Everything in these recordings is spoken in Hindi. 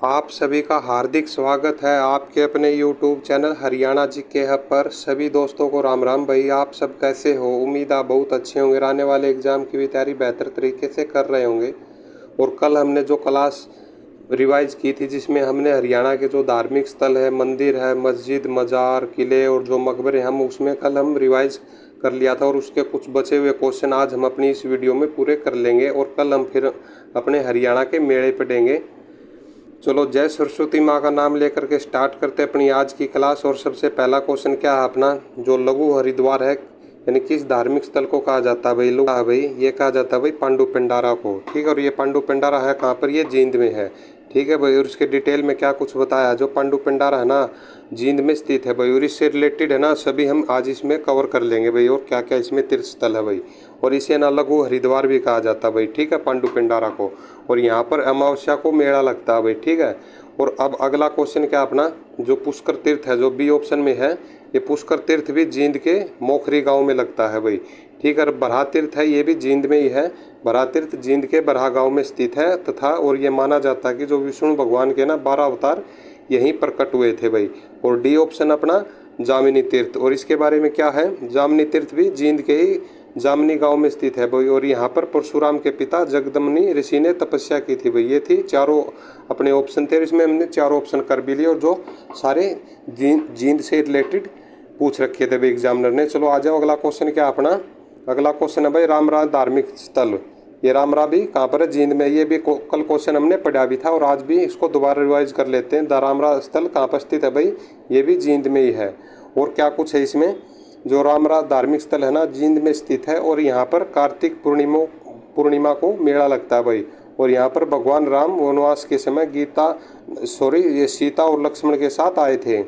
आप सभी का हार्दिक स्वागत है आपके अपने YouTube चैनल हरियाणा जी के हब पर। सभी दोस्तों को राम राम। भाई आप सब कैसे हो? उम्मीद आप बहुत अच्छे होंगे, आने वाले एग्ज़ाम की भी तैयारी बेहतर तरीके से कर रहे होंगे। और कल हमने जो क्लास रिवाइज की थी जिसमें हमने हरियाणा के जो धार्मिक स्थल है, मंदिर है, मस्जिद, मज़ार, किले और जो मकबरे, हम उसमें कल हम रिवाइज कर लिया था। और उसके कुछ बचे हुए क्वेश्चन आज हम अपनी इस वीडियो में पूरे कर लेंगे और कल हम फिर अपने हरियाणा के मेले पढ़ेंगे। चलो जय सरस्वती माँ का नाम लेकर के स्टार्ट करते हैं अपनी आज की क्लास। और सबसे पहला क्वेश्चन क्या है अपना, जो लघु हरिद्वार है यानी किस धार्मिक स्थल को कहा जाता है भाई? भाई ये कहा जाता है भाई पांडु पिंडारा को। ठीक है, और ये पांडु पिंडारा है कहाँ पर? ये जींद में है। ठीक है भाई, और उसके डिटेल में क्या कुछ बताया, जो पांडु पिंडारा है ना जींद में स्थित है भाई, और इससे रिलेटेड है ना सभी हम आज इसमें कवर कर लेंगे भाई। और क्या क्या इसमें तीर्थ स्थल है भाई, और इसे ना लघु हरिद्वार भी कहा जाता है भाई। ठीक है, पांडु पिंडारा को। और यहाँ पर अमावस्या को मेला लगता है भाई। ठीक है, और अब अगला क्वेश्चन क्या अपना, जो पुष्कर तीर्थ है जो बी ऑप्शन में है, ये पुष्कर तीर्थ भी जींद के मोखरी गांव में लगता है भाई। ठीक है, बरहा तीर्थ है ये भी जींद में ही है। बरहा तीर्थ जींद के बरहा गांव में स्थित है तथा और ये माना जाता है कि जो विष्णु भगवान के ना 12 अवतार यहीं प्रकट हुए थे भाई। और डी ऑप्शन अपना जामिनी तीर्थ, और इसके बारे में क्या है, जामिनी तीर्थ भी जींद के ही जामनी गांव में स्थित है भाई। और यहाँ पर परशुराम के पिता जगदम्नि ऋषि ने तपस्या की थी भाई। ये थी चारों अपने ऑप्शन थे, इसमें हमने चारों ऑप्शन कर भी लिए और जो सारे जींद से रिलेटेड पूछ रखे थे भाई एग्जामिनर ने। चलो आ जाओ अगला क्वेश्चन क्या अपना, अगला क्वेश्चन है भाई रामरा धार्मिक स्थल। ये रामरा भी कहाँ पर है? जींद में। ये भी कल क्वेश्चन हमने पढ़ा भी था और आज भी इसको दोबारा रिवाइज कर लेते हैं। द रामरा स्थल कहाँ पर स्थित है भाई? ये भी जींद में ही है। और क्या कुछ है इसमें, जो रामरा धार्मिक स्थल है ना जींद में स्थित है और यहाँ पर कार्तिक पूर्णिमा को मेला लगता है भाई। और यहाँ पर भगवान राम वनवास के समय ये सीता और लक्ष्मण के साथ आए थे।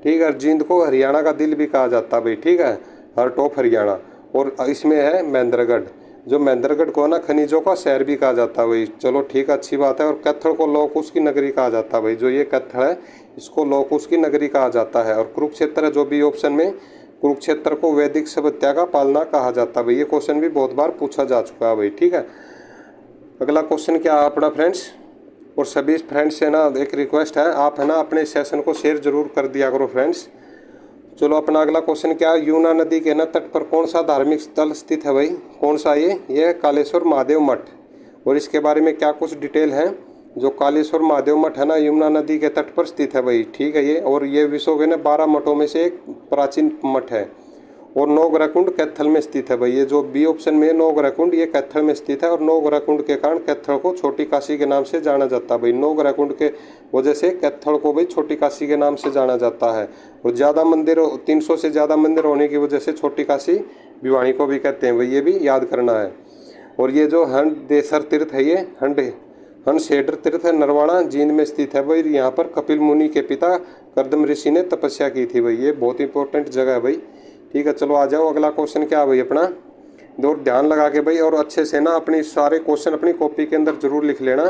ठीक है, जींद को हरियाणा का दिल भी कहा जाता है भाई। ठीक है, हार्ट ऑफ हरियाणा। और इसमें है महेंद्रगढ़, जो महेंद्रगढ़ को ना खनिजों का शहर भी कहा जाता है भाई। चलो ठीक है, अच्छी बात है। और कैथल को लौह कुश की नगरी कहा जाता है भाई। जो ये कैथल है इसको लौह कुश की नगरी कहा जाता है। और कुरुक्षेत्र है जो बी ऑप्शन में, कुरुक्षेत्र को वैदिक सभ्यता का पालना कहा जाता है भाई। ये क्वेश्चन भी बहुत बार पूछा जा चुका है भाई। ठीक है, अगला क्वेश्चन क्या है अपना फ्रेंड्स, और सभी फ्रेंड्स से ना एक रिक्वेस्ट है, आप है ना अपने सेशन को शेयर जरूर कर दिया करो फ्रेंड्स। चलो अपना अगला क्वेश्चन क्या है, यमुना नदी के ना तट पर कौन सा धार्मिक स्थल स्थित है भाई? कौन सा? ये कालेश्वर महादेव मठ। और इसके बारे में क्या कुछ डिटेल है, जो कालेश्वर महादेव मठ है ना यमुना नदी के तट पर स्थित है भाई। ठीक है, ये और ये विश्व के ना 12 मठों में से एक प्राचीन मठ है। और नौग्रहकुंड कैथल में स्थित है भाई। ये जो बी ऑप्शन में नौग्रहकुंड, ये कैथल में स्थित है। और नौग्रहकुंड के कारण कैथल को छोटी काशी के नाम से जाना जाता है भाई। नौग्रहकुंड के वजह से कैथल को भाई छोटी काशी के नाम से जाना जाता है। और ज़्यादा मंदिर, 300 से ज़्यादा मंदिर होने की वजह से छोटी काशी भिवानी को भी कहते हैं भाई। ये भी याद करना है। और ये जो हंडेसर तीर्थ है, ये हंसेडर तीर्थ है, नरवाड़ा जींद में स्थित है भाई। यहाँ पर कपिल मुनि के पिता कर्दम ऋषि ने तपस्या की थी भाई। ये बहुत इंपॉर्टेंट जगह है भाई। ठीक है, चलो आ जाओ अगला क्वेश्चन क्या है भाई अपना, दो ध्यान लगा के भाई और अच्छे से ना अपनी सारे क्वेश्चन अपनी कॉपी के अंदर जरूर लिख लेना,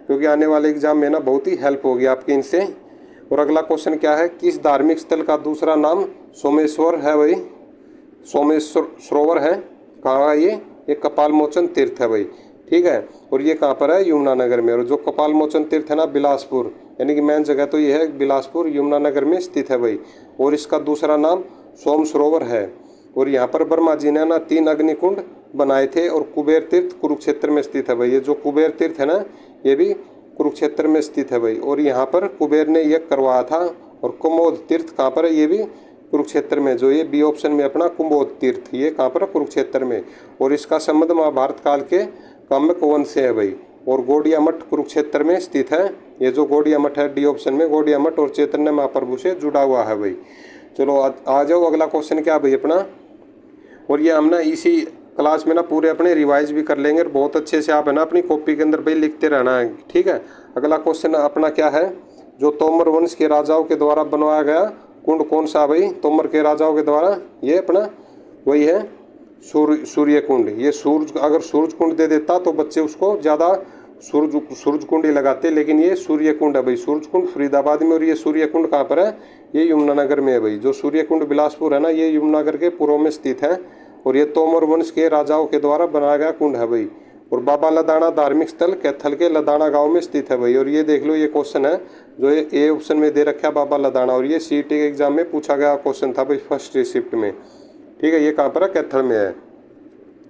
क्योंकि आने वाले एग्जाम में ना बहुत ही हेल्प होगी आपकी इनसे। और अगला क्वेश्चन क्या है, किस धार्मिक स्थल का दूसरा नाम सोमेश्वर है भाई? सोमेश्वर सरोवर है कहाँ है? ये कपाल मोचन तीर्थ है भाई। ठीक है, और ये कहाँ पर है? यमुनानगर में। और जो कपाल मोचन तीर्थ है ना बिलासपुर, यानी कि मेन जगह तो ये है बिलासपुर, यमुनानगर में स्थित है भाई। और इसका दूसरा नाम सोम सरोवर है। और यहाँ पर ब्रह्मा जी ने ना 3 अग्निकुंड बनाए थे। और कुबेर तीर्थ कुरुक्षेत्र में स्थित है भाई। ये जो कुबेर तीर्थ है ना ये भी कुरुक्षेत्र में स्थित है भाई। और यहाँ पर कुबेर ने यज्ञ करवाया था। और कुमोद तीर्थ कहाँ पर है? ये भी कुरुक्षेत्र में। जो ये बी ऑप्शन में अपना कुम्भोद तीर्थ, ये कहाँ पर? कुरुक्षेत्र में। और इसका संबंध महाभारत काल के काम्यक वंश से है भाई। और गौड़िया मठ कुरुक्षेत्र में स्थित है। ये जो गौड़िया मठ है डी ऑप्शन में, गौड़िया मठ और चैतन्य महाप्रभु से जुड़ा हुआ है भाई। चलो आ जाओ अगला क्वेश्चन क्या भाई अपना, और ये हम ना इसी क्लास में ना पूरे अपने रिवाइज भी कर लेंगे। और बहुत अच्छे से आप है ना अपनी कॉपी के अंदर भाई लिखते रहना है। ठीक है, अगला क्वेश्चन अपना क्या है, जो तोमर वंश के राजाओं के द्वारा बनवाया गया कुंड कौन सा भाई? तोमर के राजाओं के द्वारा ये अपना वही है सूर्य कुंड। ये अगर सूरज कुंड दे देता तो बच्चे उसको ज़्यादा सूरज कुंड ही लगाते, लेकिन ये सूर्य कुंड है भाई। सूरज कुंड फरीदाबाद में, और ये सूर्य कुंड कहाँ पर है? ये यमुनानगर में है भाई। जो सूर्य कुंड बिलासपुर है ना ये यमुनानगर के पूर्व में स्थित है। और ये तोमर वंश के राजाओं के द्वारा बनाया गया कुंड है भाई। और बाबा लदाना धार्मिक स्थल कैथल के लदाना गांव में स्थित है भाई। और ये देख लो, ये क्वेश्चन है जो ये ए ऑप्शन में दे रखा है बाबा लदाना, और ये सीईटी के एग्जाम में पूछा गया क्वेश्चन था भाई फर्स्ट शिफ्ट में। ठीक है, ये कहाँ पर है? कैथल में है।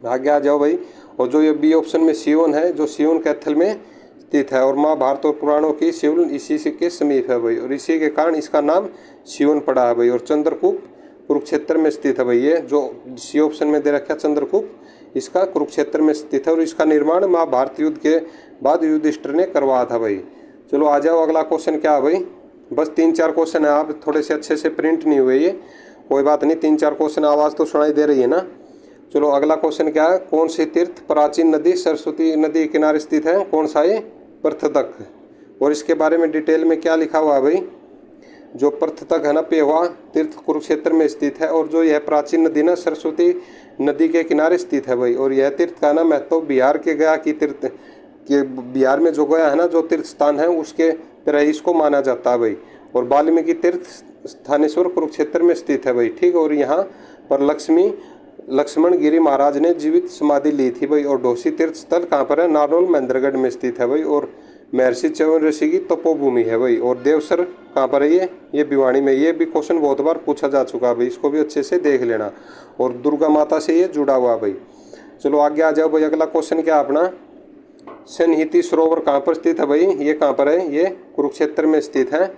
आगे आ जाओ भाई। और जो ये बी ऑप्शन में सियोन है, जो सियोन कैथल में स्थित है और महाभारत और पुराणों की सियोन इसी से के समीप है भाई, और इसी के कारण इसका नाम सियोन पड़ा है भाई। और चंद्रकूप कुरुक्षेत्र में स्थित है भाई। ये जो सी ऑप्शन में दे रखा है चंद्रकूप, इसका कुरुक्षेत्र में स्थित है और इसका निर्माण महाभारत युद्ध के बाद युधिष्ठिर ने करवाया था भाई। चलो आ जाओ, अगला क्वेश्चन क्या है भाई? बस 3-4 क्वेश्चन है, आप थोड़े से अच्छे से प्रिंट नहीं हुए, ये कोई बात नहीं, 3-4 क्वेश्चन, आवाज़ तो सुनाई दे रही है ना। चलो अगला क्वेश्चन क्या है? कौन सी तीर्थ प्राचीन नदी सरस्वती नदी किनारे स्थित है? कौन सा है? पृथ्तक। और इसके बारे में डिटेल में क्या लिखा हुआ है भाई? जो पृथ्तक है ना, पेवा तीर्थ कुरुक्षेत्र में स्थित है, और जो यह प्राचीन नदी ना सरस्वती नदी के किनारे स्थित है भाई। और यह तीर्थ का ना महत्व बिहार के गया की तीर्थ के, बिहार में जो गया है ना जो तीर्थ स्थान है उसके तरह इसको माना जाता है भाई। और वाल्मीकि तीर्थ स्थानेश्वर कुरुक्षेत्र में स्थित है भाई। ठीक है, और यहाँ पर लक्ष्मण गिरी महाराज ने जीवित समाधि ली थी भाई। और ढोसी तीर्थ स्थल कहाँ पर है? नारनौल महेंद्रगढ़ में स्थित है भाई। और महर्षि च्यवन ऋषि की तपोभूमि है भाई। और देवसर कहाँ पर है? ये भिवानी में। ये भी क्वेश्चन बहुत बार पूछा जा चुका है भाई, इसको भी अच्छे से देख लेना। और दुर्गा माता से ये जुड़ा हुआ भाई। चलो आगे आ जाओ भाई, अगला क्वेश्चन क्या अपना? सनहिति सरोवर कहाँ पर स्थित है भाई? ये कहाँ पर है? ये कुरुक्षेत्र में स्थित है।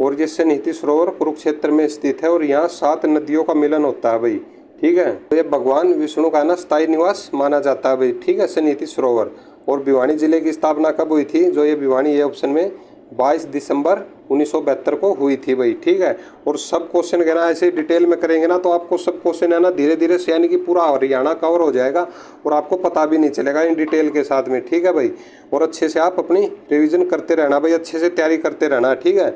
और ये सनहिति सरोवर कुरुक्षेत्र में स्थित है और यहाँ 7 नदियों का मिलन होता है भाई। ठीक है, तो ये भगवान विष्णु का ना स्थायी निवास माना जाता है भाई। ठीक है, सनहिति सरोवर। और भिवानी जिले की स्थापना कब हुई थी? जो ये भिवानी ये ऑप्शन में 22 दिसंबर 1972 को हुई थी भाई। ठीक है, और सब क्वेश्चन कहना ऐसे डिटेल में करेंगे ना तो आपको सब क्वेश्चन है ना धीरे धीरे से यानी कि पूरा हरियाणा कवर हो जाएगा और आपको पता भी नहीं चलेगा इन डिटेल के साथ में। ठीक है भाई, और अच्छे से आप अपनी रिविजन करते रहना भाई, अच्छे से तैयारी करते रहना। ठीक है,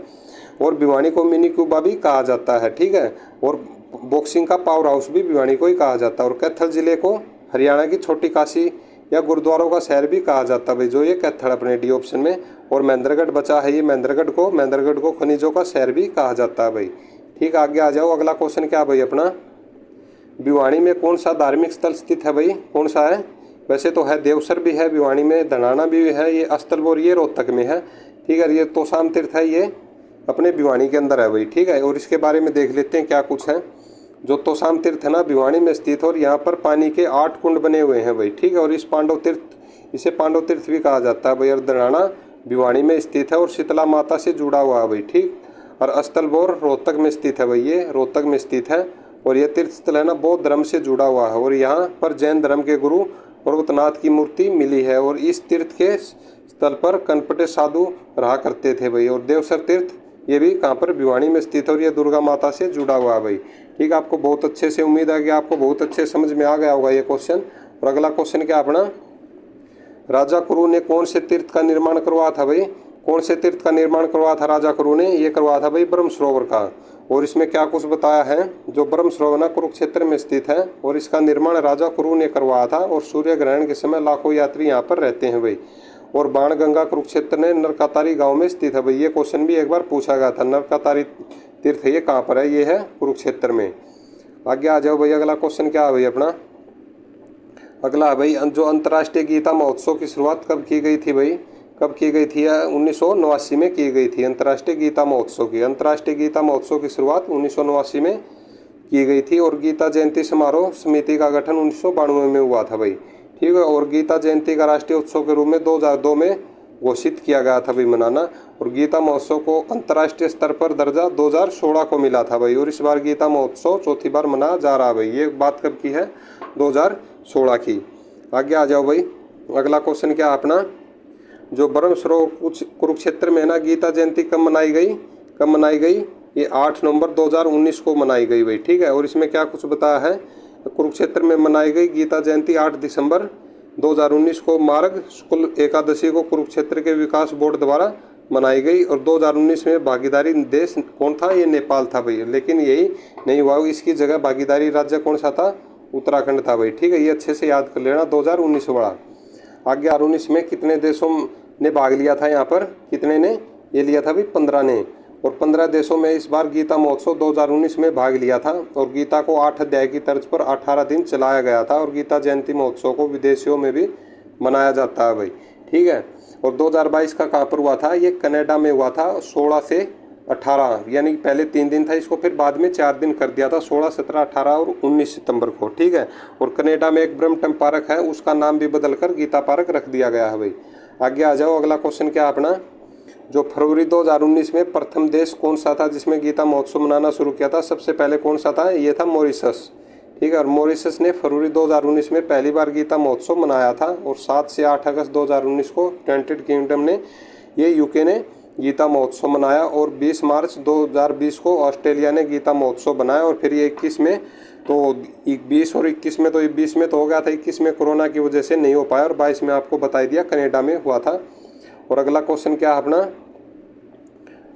और भिवानी को मिनी क्यूबा भी कहा जाता है। ठीक है, और बॉक्सिंग का पावर हाउस भी भिवानी को ही कहा जाता है। और कैथल जिले को हरियाणा की छोटी काशी या गुरुद्वारों का शहर भी कहा जाता है भाई, जो ये कैथल अपने डी ऑप्शन में। और महेंद्रगढ़ बचा है, ये महेंद्रगढ़ को खनिजों का शहर भी कहा जाता है भाई। ठीक, आगे आ जाओ, अगला क्वेश्चन क्या भाई अपना? भिवानी में कौन सा धार्मिक स्थल स्थित है भाई? कौन सा है? वैसे तो है, देवसर भी है भिवानी में, धनाना भी है, ये अस्थल और ये रोहतक में है। ठीक है, ये तोशाम तीर्थ है, ये अपने भिवानी के अंदर है भाई। ठीक है, और इसके बारे में देख लेते हैं क्या कुछ है। जो तोशाम तीर्थ है ना भिवानी में स्थित और यहाँ पर पानी के 8 कुंड बने हुए हैं भाई। ठीक है, और इसे पांडव तीर्थ भी कहा जाता है भाई। और धनाना भिवानी में स्थित है और शीतला माता से जुड़ा हुआ है भाई। ठीक, और अस्थलबोर रोहतक में स्थित है भाई, ये रोहतक में स्थित है। और ये तीर्थ स्थल है ना बौद्ध धर्म से जुड़ा हुआ है और यहाँ पर जैन धर्म के गुरु पर्वतनाथ की मूर्ति मिली है। और इस तीर्थ के स्थल पर कनपटे साधु रहा करते थे भाई। और देवसर तीर्थ ये भी कहाँ पर? भिवानी में स्थित है और ये दुर्गा माता से जुड़ा हुआ है भाई। ठीक, आपको बहुत अच्छे से उम्मीद है कि आपको बहुत अच्छे समझ में आ गया होगा ये क्वेश्चन। और अगला क्वेश्चन क्या अपना? राजा कुरु ने कौन से तीर्थ का निर्माण करवाया था भाई? कौन से तीर्थ का निर्माण करवाया था राजा कुरु ने? ये करवाया था भाई ब्रह्म सरोवर का। और इसमें क्या कुछ बताया है? जो ब्रह्म सरोवर ना कुरुक्षेत्र में स्थित है और इसका निर्माण राजा कुरु ने करवाया था। और सूर्य ग्रहण के समय लाखों यात्री यहाँ पर रहते हैं भाई। और बाणगंगा कुरुक्षेत्र ने नरकातारी गांव में स्थित है भाई। ये क्वेश्चन भी एक बार पूछा गया था। नरकातारी तीर्थ ये कहाँ पर है? ये है कुरुक्षेत्र में। आगे आ जाओ भाई, अगला क्वेश्चन क्या है भाई अपना? अगला है भाई, जो अंतर्राष्ट्रीय गीता महोत्सव की शुरुआत कब की गई थी भाई? कब की गई थी? 1989 में की गई थी अंतर्राष्ट्रीय गीता महोत्सव की। अंतर्राष्ट्रीय गीता महोत्सव की शुरुआत 1989 में की गई थी। और गीता जयंती समारोह समिति का गठन 1992 में हुआ था भाई। ठीक है, और गीता जयंती का राष्ट्रीय उत्सव के रूप में 2002 में घोषित किया गया था भाई मनाना। और गीता महोत्सव को अंतर्राष्ट्रीय स्तर पर दर्जा 2016 को मिला था भाई। और इस बार गीता महोत्सव चौथी बार मनाया जा रहा है भाई। ये बात कब की है? 2016 की। आगे आ जाओ भाई, अगला क्वेश्चन क्या अपना? जो ब्रह्म सरोवर कुरुक्षेत्र में ना गीता जयंती कब मनाई गई? कब मनाई गई? ये 8 नवंबर 2019 को मनाई गई भाई। ठीक है, और इसमें क्या कुछ बताया है? कुरुक्षेत्र में मनाई गई गीता जयंती 8 दिसंबर 2019 को मार्ग शुक्ल एकादशी को कुरुक्षेत्र के विकास बोर्ड द्वारा मनाई गई। और 2019 में भागीदारी देश कौन था? ये नेपाल था भाई, लेकिन यही नहीं हुआ, इसकी जगह भागीदारी राज्य कौन सा था? उत्तराखंड था भाई। ठीक है, ये अच्छे से याद कर लेना 2019 वाला। आगे 2019 में कितने देशों ने भाग लिया था? यहाँ पर कितने ने ये लिया था भाई? 15 ने। और 15 देशों में इस बार गीता महोत्सव 2019 में भाग लिया था। और गीता को 8 अध्याय की तर्ज पर 18 दिन चलाया गया था। और गीता जयंती महोत्सव को विदेशियों में भी मनाया जाता है भाई, ठीक है। और 2022 का कहाँ पर हुआ था, ये कनाडा में हुआ था 16 से 18, यानी पहले 3 दिन था, इसको फिर बाद में 4 दिन कर दिया था, 16, 17, 18 और 19 सितंबर को, ठीक है। और कनाडा में एक ब्रम्पटन पार्क है, उसका नाम भी बदलकर गीता पार्क रख दिया गया है भाई। आगे आ जाओ, अगला क्वेश्चन क्या अपना, जो फरवरी 2019 में प्रथम देश कौन सा था जिसमें गीता महोत्सव मनाना शुरू किया था? सबसे पहले कौन सा था? ये था मॉरिशस, ठीक है। और मॉरिशस ने फरवरी 2019 में पहली बार गीता महोत्सव मनाया था। और 7 से 8 अगस्त 2019 को यूनाइटेड किंगडम ने, ये यूके ने गीता महोत्सव मनाया। और 20 मार्च 2020 को ऑस्ट्रेलिया ने गीता महोत्सव बनाया। और फिर ये 21 में, तो 20 और 21 में, तो 20 में तो हो गया था, 21 में कोरोना की वजह से नहीं हो पाया। और 22 में आपको बता दिया कनाडा में हुआ था। और अगला क्वेश्चन क्या है अपना,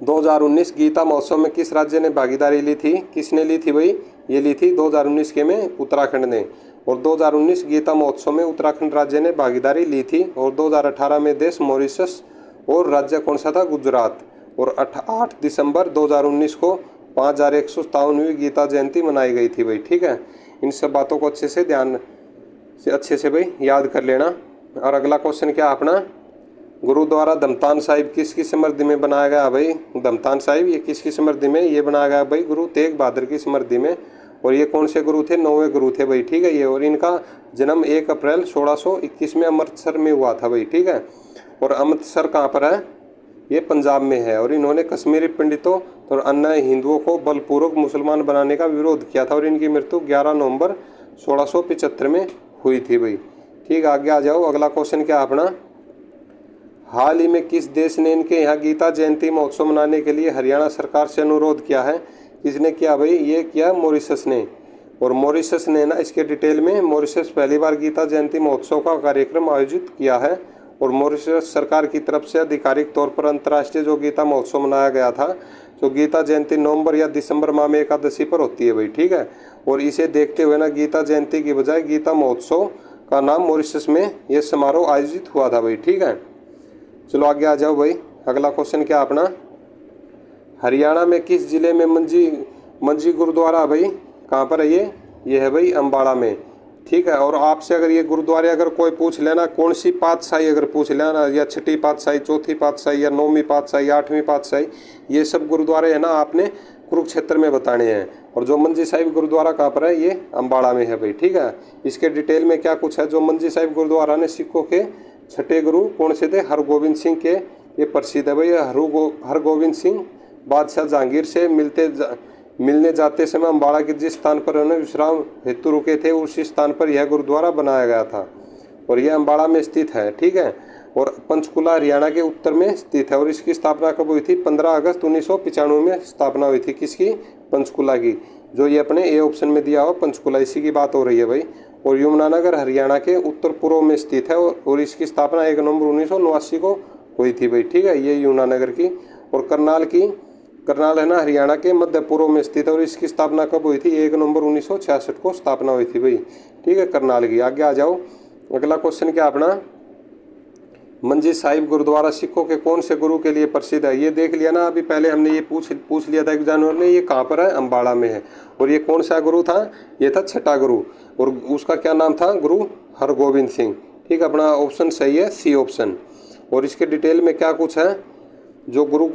2019 गीता महोत्सव में किस राज्य ने भागीदारी ली थी? किसने ली थी भाई? ये ली थी 2019 के में उत्तराखंड ने। और 2019 गीता महोत्सव में उत्तराखंड राज्य ने भागीदारी ली थी। और 2018 में देश मॉरिशस और राज्य कौन सा था? गुजरात। और 8 दिसंबर 2019 को 5157वीं गीता जयंती मनाई गई थी भाई, ठीक है। इन सब बातों को अच्छे से ध्यान से अच्छे से भाई याद कर लेना। और अगला क्वेश्चन क्या अपना, गुरुद्वारा धमतान साहिब किसकी स्मृति में बनाया गया भाई? धमतान साहिब ये किसकी स्मृति में ये बनाया गया भाई? गुरु तेग बहादुर की स्मृति में। और ये कौन से गुरु थे? 9वें गुरु थे भाई, ठीक है ये। और इनका जन्म 1 अप्रैल 1621 में अमृतसर में हुआ था भाई, ठीक है। और अमृतसर कहाँ पर है? ये पंजाब में है। और इन्होंने कश्मीरी पंडितों और अन्य हिंदुओं को बलपूर्वक मुसलमान बनाने का विरोध किया था। और इनकी मृत्यु 11 नवंबर 1675 में हुई थी भाई, ठीक। आगे आ जाओ, अगला क्वेश्चन क्या अपना, हाल ही में किस देश ने इनके यहाँ गीता जयंती महोत्सव मनाने के लिए हरियाणा सरकार से अनुरोध किया है? किसने किया भाई? ये किया मॉरिशस ने। और मॉरिशस ने ना, इसके डिटेल में, मॉरिशस पहली बार गीता जयंती महोत्सव का कार्यक्रम आयोजित किया है। और मॉरिशस सरकार की तरफ से आधिकारिक तौर पर अंतर्राष्ट्रीय जो गीता महोत्सव मनाया गया था, जो गीता जयंती नवंबर या दिसंबर माह में एकादशी पर होती है भाई, ठीक है। और इसे देखते हुए ना गीता जयंती की बजाय गीता महोत्सव का नाम मॉरिशस में यह समारोह आयोजित हुआ था भाई, ठीक है। चलो आगे आ जाओ भाई, अगला क्वेश्चन क्या अपना, हरियाणा में किस जिले में मंजी गुरुद्वारा भाई? कहाँ पर है ये है भाई अम्बाड़ा में, ठीक है। और आपसे अगर ये गुरुद्वारे अगर कोई पूछ लेना, कौन सी पातशाही अगर पूछ लेना, या 6ठी पातशाही, 4थी पातशाही, या 9वीं पातशाही, 8वीं पातशाही, ये सब गुरुद्वारे है ना आपने कुरुक्षेत्र में बताने हैं। और जो मंजी साहिब गुरुद्वारा कहाँ पर है? ये अम्बाड़ा में है भाई, ठीक है। इसके डिटेल में क्या कुछ है, जो मंजी साहिब गुरुद्वारा ने सिखों के 6ठे गुरु कौन से थे? हरगोविंद सिंह के ये प्रसिद्ध है भाई। हरगोविंद सिंह बादशाह जहांगीर से मिलने जाते समय अम्बाड़ा के जिस स्थान पर उन्हें विश्राम हेतु रुके थे, उसी स्थान पर यह गुरुद्वारा बनाया गया था। और यह अम्बाड़ा में स्थित है, ठीक है। और पंचकुला हरियाणा के उत्तर में स्थित है। और इसकी स्थापना कब हुई थी? 15 अगस्त 1995 में स्थापना हुई थी। किसकी? पंचकुला की। जो ये अपने ए ऑप्शन में दिया हो पंचकुला, इसी की बात हो रही है भाई। और यमुनानगर हरियाणा के उत्तर पूर्व में स्थित है। और इसकी स्थापना 1 नवंबर 1989 को हुई थी भाई, ठीक है, ये यमुनानगर की। और करनाल है ना हरियाणा के मध्य पूर्व में स्थित है। और इसकी स्थापना कब हुई थी? 1 नवंबर 1966 को स्थापना हुई थी भाई, ठीक है, करनाल की। आगे आ जाओ, अगला क्वेश्चन क्या अपना, मंजी साहिब गुरुद्वारा सिखों के कौन से गुरु के लिए प्रसिद्ध है? ये देख लिया ना अभी पहले हमने, ये पूछ लिया था एक जानवर ने, ये कहाँ पर है? अम्बाड़ा में है। और ये कौन सा गुरु था? ये था 6ठा गुरु। और उसका क्या नाम था? गुरु हरगोविंद सिंह, ठीक है। अपना ऑप्शन सही है, सी ऑप्शन। और इसके डिटेल में क्या कुछ है, जो गुरु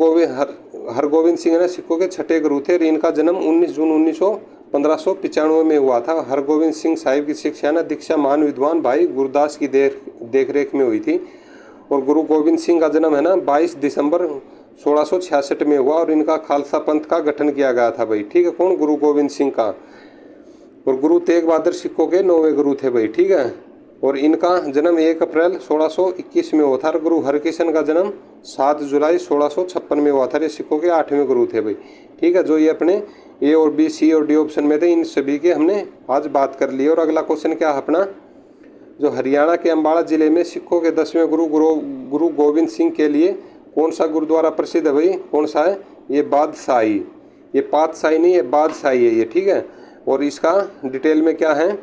हरगोविंद सिंह ने सिखों के 6ठे गुरु थे। और इनका जन्म 19 जून 1595 में हुआ था। हरगोविंद सिंह साहिब की शिक्षा ना दीक्षा महान विद्वान भाई गुरदास की देख रेख में हुई थी। और गुरु गोविंद सिंह का जन्म है ना 22 दिसंबर 1666 में हुआ। और इनका खालसा पंथ का गठन किया गया था भाई, ठीक है। कौन? गुरु गोविंद सिंह का। और गुरु तेग बहादुर सिखों के 9वें गुरु थे भाई, ठीक है। और इनका जन्म 1 अप्रैल 1621 में हुआ था। और गुरु हरकिशन का जन्म 7 जुलाई 1656 में हुआ था। ये सिखों के 8वें गुरु थे भाई, ठीक है। जो ये अपने ए और बी, सी और डी ऑप्शन में थे, इन सभी के हमने आज बात कर ली। और अगला क्वेश्चन क्या है अपना, जो हरियाणा के अम्बाड़ा जिले में सिखों के 10वें गुरु गोविंद सिंह के लिए कौन सा गुरुद्वारा प्रसिद्ध है भाई? कौन सा है? ये बादशाही, ये पातशाही नहीं, ये बादशाही है ये, ठीक है। और इसका डिटेल में क्या है,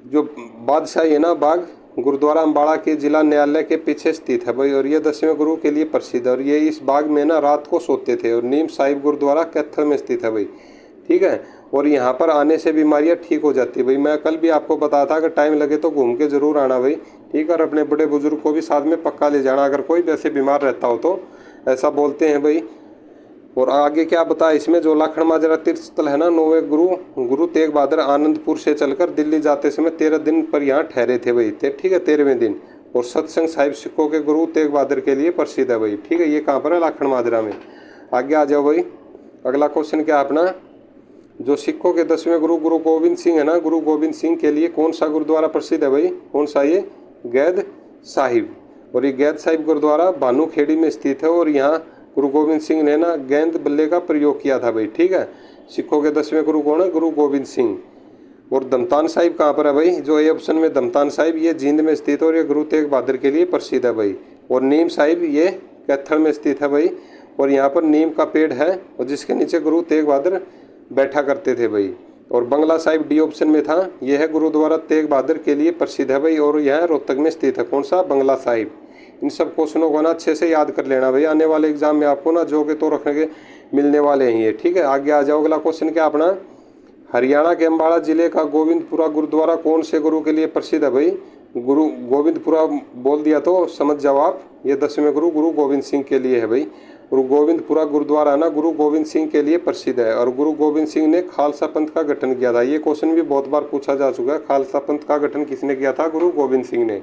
जो बादशाही है ना बाग गुरुद्वारा अम्बाड़ा के जिला न्यायालय के पीछे स्थित है भाई। और ये 10वें गुरु के लिए प्रसिद्ध है। और ये इस बाग में ना रात को सोते थे। और नीम साहिब गुरुद्वारा कैथल में स्थित है भाई, ठीक है। और यहाँ पर आने से बीमारियाँ ठीक हो जाती है भाई। मैं कल भी आपको बताया था, अगर टाइम लगे तो घूम के ज़रूर आना भाई, ठीक है। और अपने बड़े बुजुर्ग को भी साथ में पक्का ले जाना, अगर कोई वैसे बीमार रहता हो तो, ऐसा बोलते हैं भाई। और आगे क्या बताया इसमें, जो लाखन माजरा तीर्थ स्थल है ना, 9वें गुरु तेग बहादुर आनंदपुर से चलकर दिल्ली जाते समय 13 दिन पर यहाँ ठहरे थे भाई, ठीक है, 13वें दिन। और सत्संग साहिब सिखों के गुरु तेग बहादुर के लिए प्रसिद्ध है भाई, ठीक है। ये कहाँ पर है, लाखन माजरा में। आगे आ जाओ भाई, अगला क्वेश्चन क्या अपना, जो सिखों के 10वें गुरु गुरु गोविंद सिंह है ना, गुरु गोविंद सिंह के लिए कौन सा गुरुद्वारा प्रसिद्ध है भाई, कौन सा, ये गैद साहिब। और ये गैद साहिब गुरुद्वारा भानुखेड़ी में स्थित है। और यहाँ गुरु गोविंद सिंह ने ना गेंद बल्ले का प्रयोग किया था भाई, ठीक है। सिखों के 10वें गुरु कौन है, गुरु गोविंद सिंह। और दमतान साहिब कहाँ पर है भाई, जो ए ऑप्शन में दमतान साहिब, ये जींद में स्थित है और ये गुरु तेग बहादुर के लिए प्रसिद्ध है भाई। और नीम साहिब ये कैथल में स्थित है भाई। और यहाँ पर नीम का पेड़ है और जिसके नीचे गुरु तेग बहादुर बैठा करते थे भाई। और बंगला साहिब डी ऑप्शन में था, यह है गुरुद्वारा तेग बहादुर के लिए प्रसिद्ध है भाई। और यह रोहतक में स्थित है, कौन सा, बंगला साहिब। इन सब क्वेश्चनों को ना अच्छे से याद कर लेना भाई, आने वाले एग्जाम में आपको ना जो के तो रखने के मिलने वाले हैं ये, ठीक है। आगे आ जाओ, अगला क्वेश्चन क्या अपना, हरियाणा के अम्बाड़ा जिले का गोविंदपुरा गुरुद्वारा कौन से गुरु के लिए प्रसिद्ध है भाई। गुरु गोविंदपुरा बोल दिया तो समझ जाओ आप, ये 10वें गुरु गुरु गोविंद सिंह के लिए है भाई। गुरु गोविंदपुरा गुरुद्वारा ना गुरु गोविंद सिंह के लिए प्रसिद्ध है। और गुरु गोविंद सिंह ने खालसा पंथ का गठन किया था, ये क्वेश्चन भी बहुत बार पूछा जा चुका है। खालसा पंथ का गठन किसने किया था, गुरु गोविंद सिंह ने।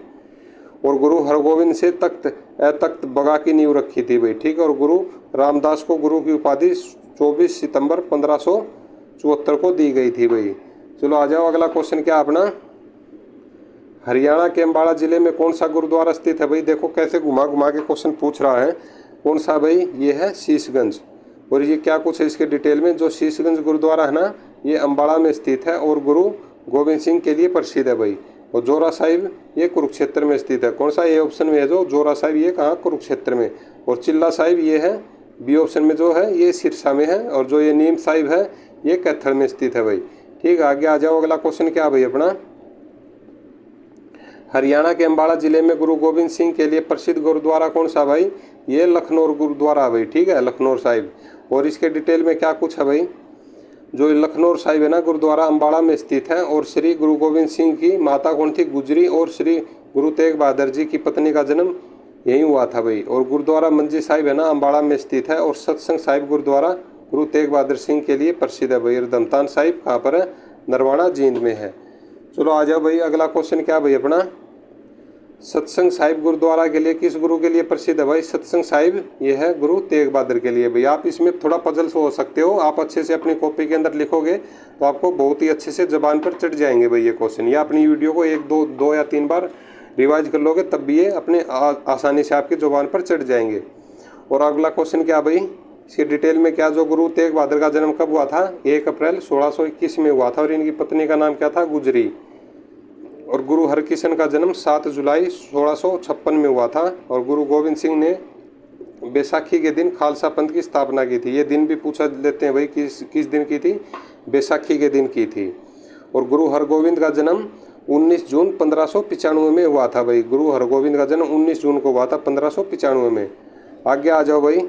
और गुरु हरगोविंद से तख्त बगा की नींव रखी थी भाई, ठीक है। और गुरु रामदास को गुरु की उपाधि 24 सितंबर 1574 को दी गई थी भाई। चलो आ जाओ, अगला क्वेश्चन क्या अपना, हरियाणा के अम्बाड़ा जिले में कौन सा गुरुद्वारा स्थित है भाई। देखो कैसे घुमा घुमा के क्वेश्चन पूछ रहा है, कौन सा भाई, ये है शीशगंज। और ये क्या कुछ है इसके डिटेल में, जो शीशगंज गुरुद्वारा है ना, ये अम्बाड़ा में स्थित है और गुरु गोविंद सिंह के लिए प्रसिद्ध है भाई। और जोरा साहिब ये कुरुक्षेत्र में स्थित है, कौन सा, ए ऑप्शन में है जो जोरा साहिब, ये कहाँ, कुरुक्षेत्र में। और चिल्ला साहिब ये है बी ऑप्शन में जो है, ये सिरसा में है। और जो ये नीम साहिब है ये कैथल में स्थित है भाई, ठीक है। आगे आ जाओ, अगला क्वेश्चन क्या भाई अपना, हरियाणा के अम्बाड़ा जिले में गुरु गोविंद सिंह के लिए प्रसिद्ध गुरुद्वारा कौन सा भाई, ये लखनौर गुरुद्वारा भाई, ठीक है, लखनौर साहिब। और इसके डिटेल में क्या कुछ है भाई, जो लखनौर साहिब है ना गुरुद्वारा अम्बाड़ा में स्थित है। और श्री गुरु गोविंद सिंह की माता कौन थी, गुजरी। और श्री गुरु तेग बहादुर जी की पत्नी का जन्म यहीं हुआ था भाई। और गुरुद्वारा मंजी साहिब है ना अम्बाड़ा में स्थित है। और सत्संग साहिब गुरुद्वारा गुरु तेग बहादुर सिंह के लिए प्रसिद्ध है भाई। और दमतान साहिब कहाँ पर है, नरवाना जींद में है। चलो आ जाओ भाई, अगला क्वेश्चन क्या भाई अपना, सत्संग साहिब गुरुद्वारा के लिए किस गुरु के लिए प्रसिद्ध है भाई। सत्संग साहिब ये है गुरु तेग बहादुर के लिए भाई। आप इसमें थोड़ा पजल्स हो सकते हो, आप अच्छे से अपनी कॉपी के अंदर लिखोगे तो आपको बहुत ही अच्छे से जबान पर चढ़ जाएंगे भाई ये क्वेश्चन। या अपनी वीडियो को एक दो या तीन बार रिवाइज कर लोगे तब भी ये अपने आसानी से आपकी जुबान पर चढ़ जाएंगे। और अगला क्वेश्चन क्या भाई, इसके डिटेल में क्या, जो गुरु तेग बहादुर का जन्म कब हुआ था, 1 अप्रैल 1621 में हुआ था। और इनकी पत्नी का नाम क्या था, गुजरी। और गुरु हरकिशन का जन्म 7 जुलाई 1656 में हुआ था। और गुरु गोविंद सिंह ने बैसाखी के दिन खालसा पंथ की स्थापना की थी। ये दिन भी पूछा लेते हैं भाई, किस दिन की थी, बैसाखी के दिन की थी। और गुरु हरगोविंद का जन्म 19 जून 1595 में हुआ था भाई। गुरु हरगोविंद का जन्म 19 जून को हुआ था 1595 में। आगे आ जाओ भाई,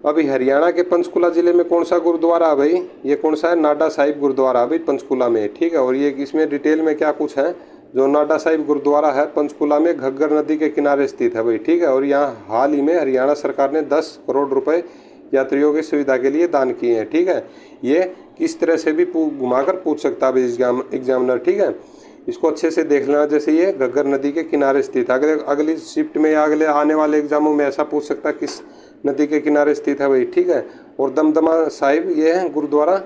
अभी हरियाणा के पंचकुला जिले में कौन सा गुरुद्वारा है भाई, ये कौन सा है, नाडा साहिब गुरुद्वारा भाई, पंचकुला में, ठीक है। और ये इसमें डिटेल में क्या कुछ है, जो नाडा साहिब गुरुद्वारा है पंचकुला में घग्गर नदी के किनारे स्थित है भाई, ठीक है। और यहाँ हाल ही में हरियाणा सरकार ने 10 करोड़ रुपए यात्रियों की सुविधा के लिए दान किए हैं, ठीक है। ये किस तरह से भी घुमाकर पूछ सकता है एग्जामिनर, ठीक है। इसको अच्छे से देख लेना, जैसे ये घग्गर नदी के किनारे स्थित है। अगली शिफ्ट में या अगले आने वाले एग्जामों में ऐसा पूछ सकता है किस नदी के किनारे स्थित है भाई, ठीक है। और दमदमा साहिब ये है गुरुद्वारा,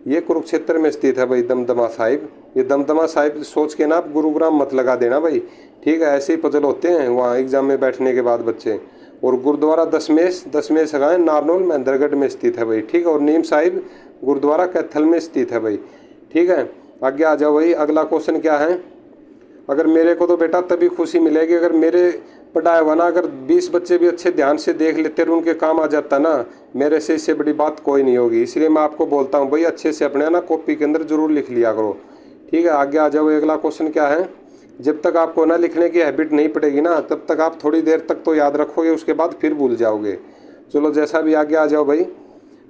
ये कुरुक्षेत्र में स्थित है भाई दमदमा साहिब। ये दमदमा साहिब सोच के ना आप गुरुग्राम मत लगा देना भाई, ठीक है। ऐसे ही पजल होते हैं वहाँ एग्जाम में बैठने के बाद बच्चे। और गुरुद्वारा दशमेश है नारनौल महेंद्रगढ़ में स्थित है भाई, ठीक है। और नीम साहिब गुरुद्वारा कैथल में स्थित है भाई, ठीक है। आगे आ जाओ भाई, अगला क्वेश्चन क्या है, अगर मेरे को तो बेटा तभी खुशी मिलेगी अगर मेरे पढ़ाया हुआ ना अगर 20 बच्चे भी अच्छे ध्यान से देख लेते और उनके काम आ जाता ना, मेरे से इससे बड़ी बात कोई नहीं होगी। इसलिए मैं आपको बोलता हूँ भाई अच्छे से अपने ना कॉपी के अंदर जरूर लिख लिया करो, ठीक है। आगे आ जाओ, अगला क्वेश्चन क्या है, जब तक आपको ना लिखने की हैबिट नहीं पड़ेगी ना तब तक आप थोड़ी देर तक तो याद रखोगे, उसके बाद फिर भूल जाओगे। चलो जैसा भी, आगे आ जाओ भाई।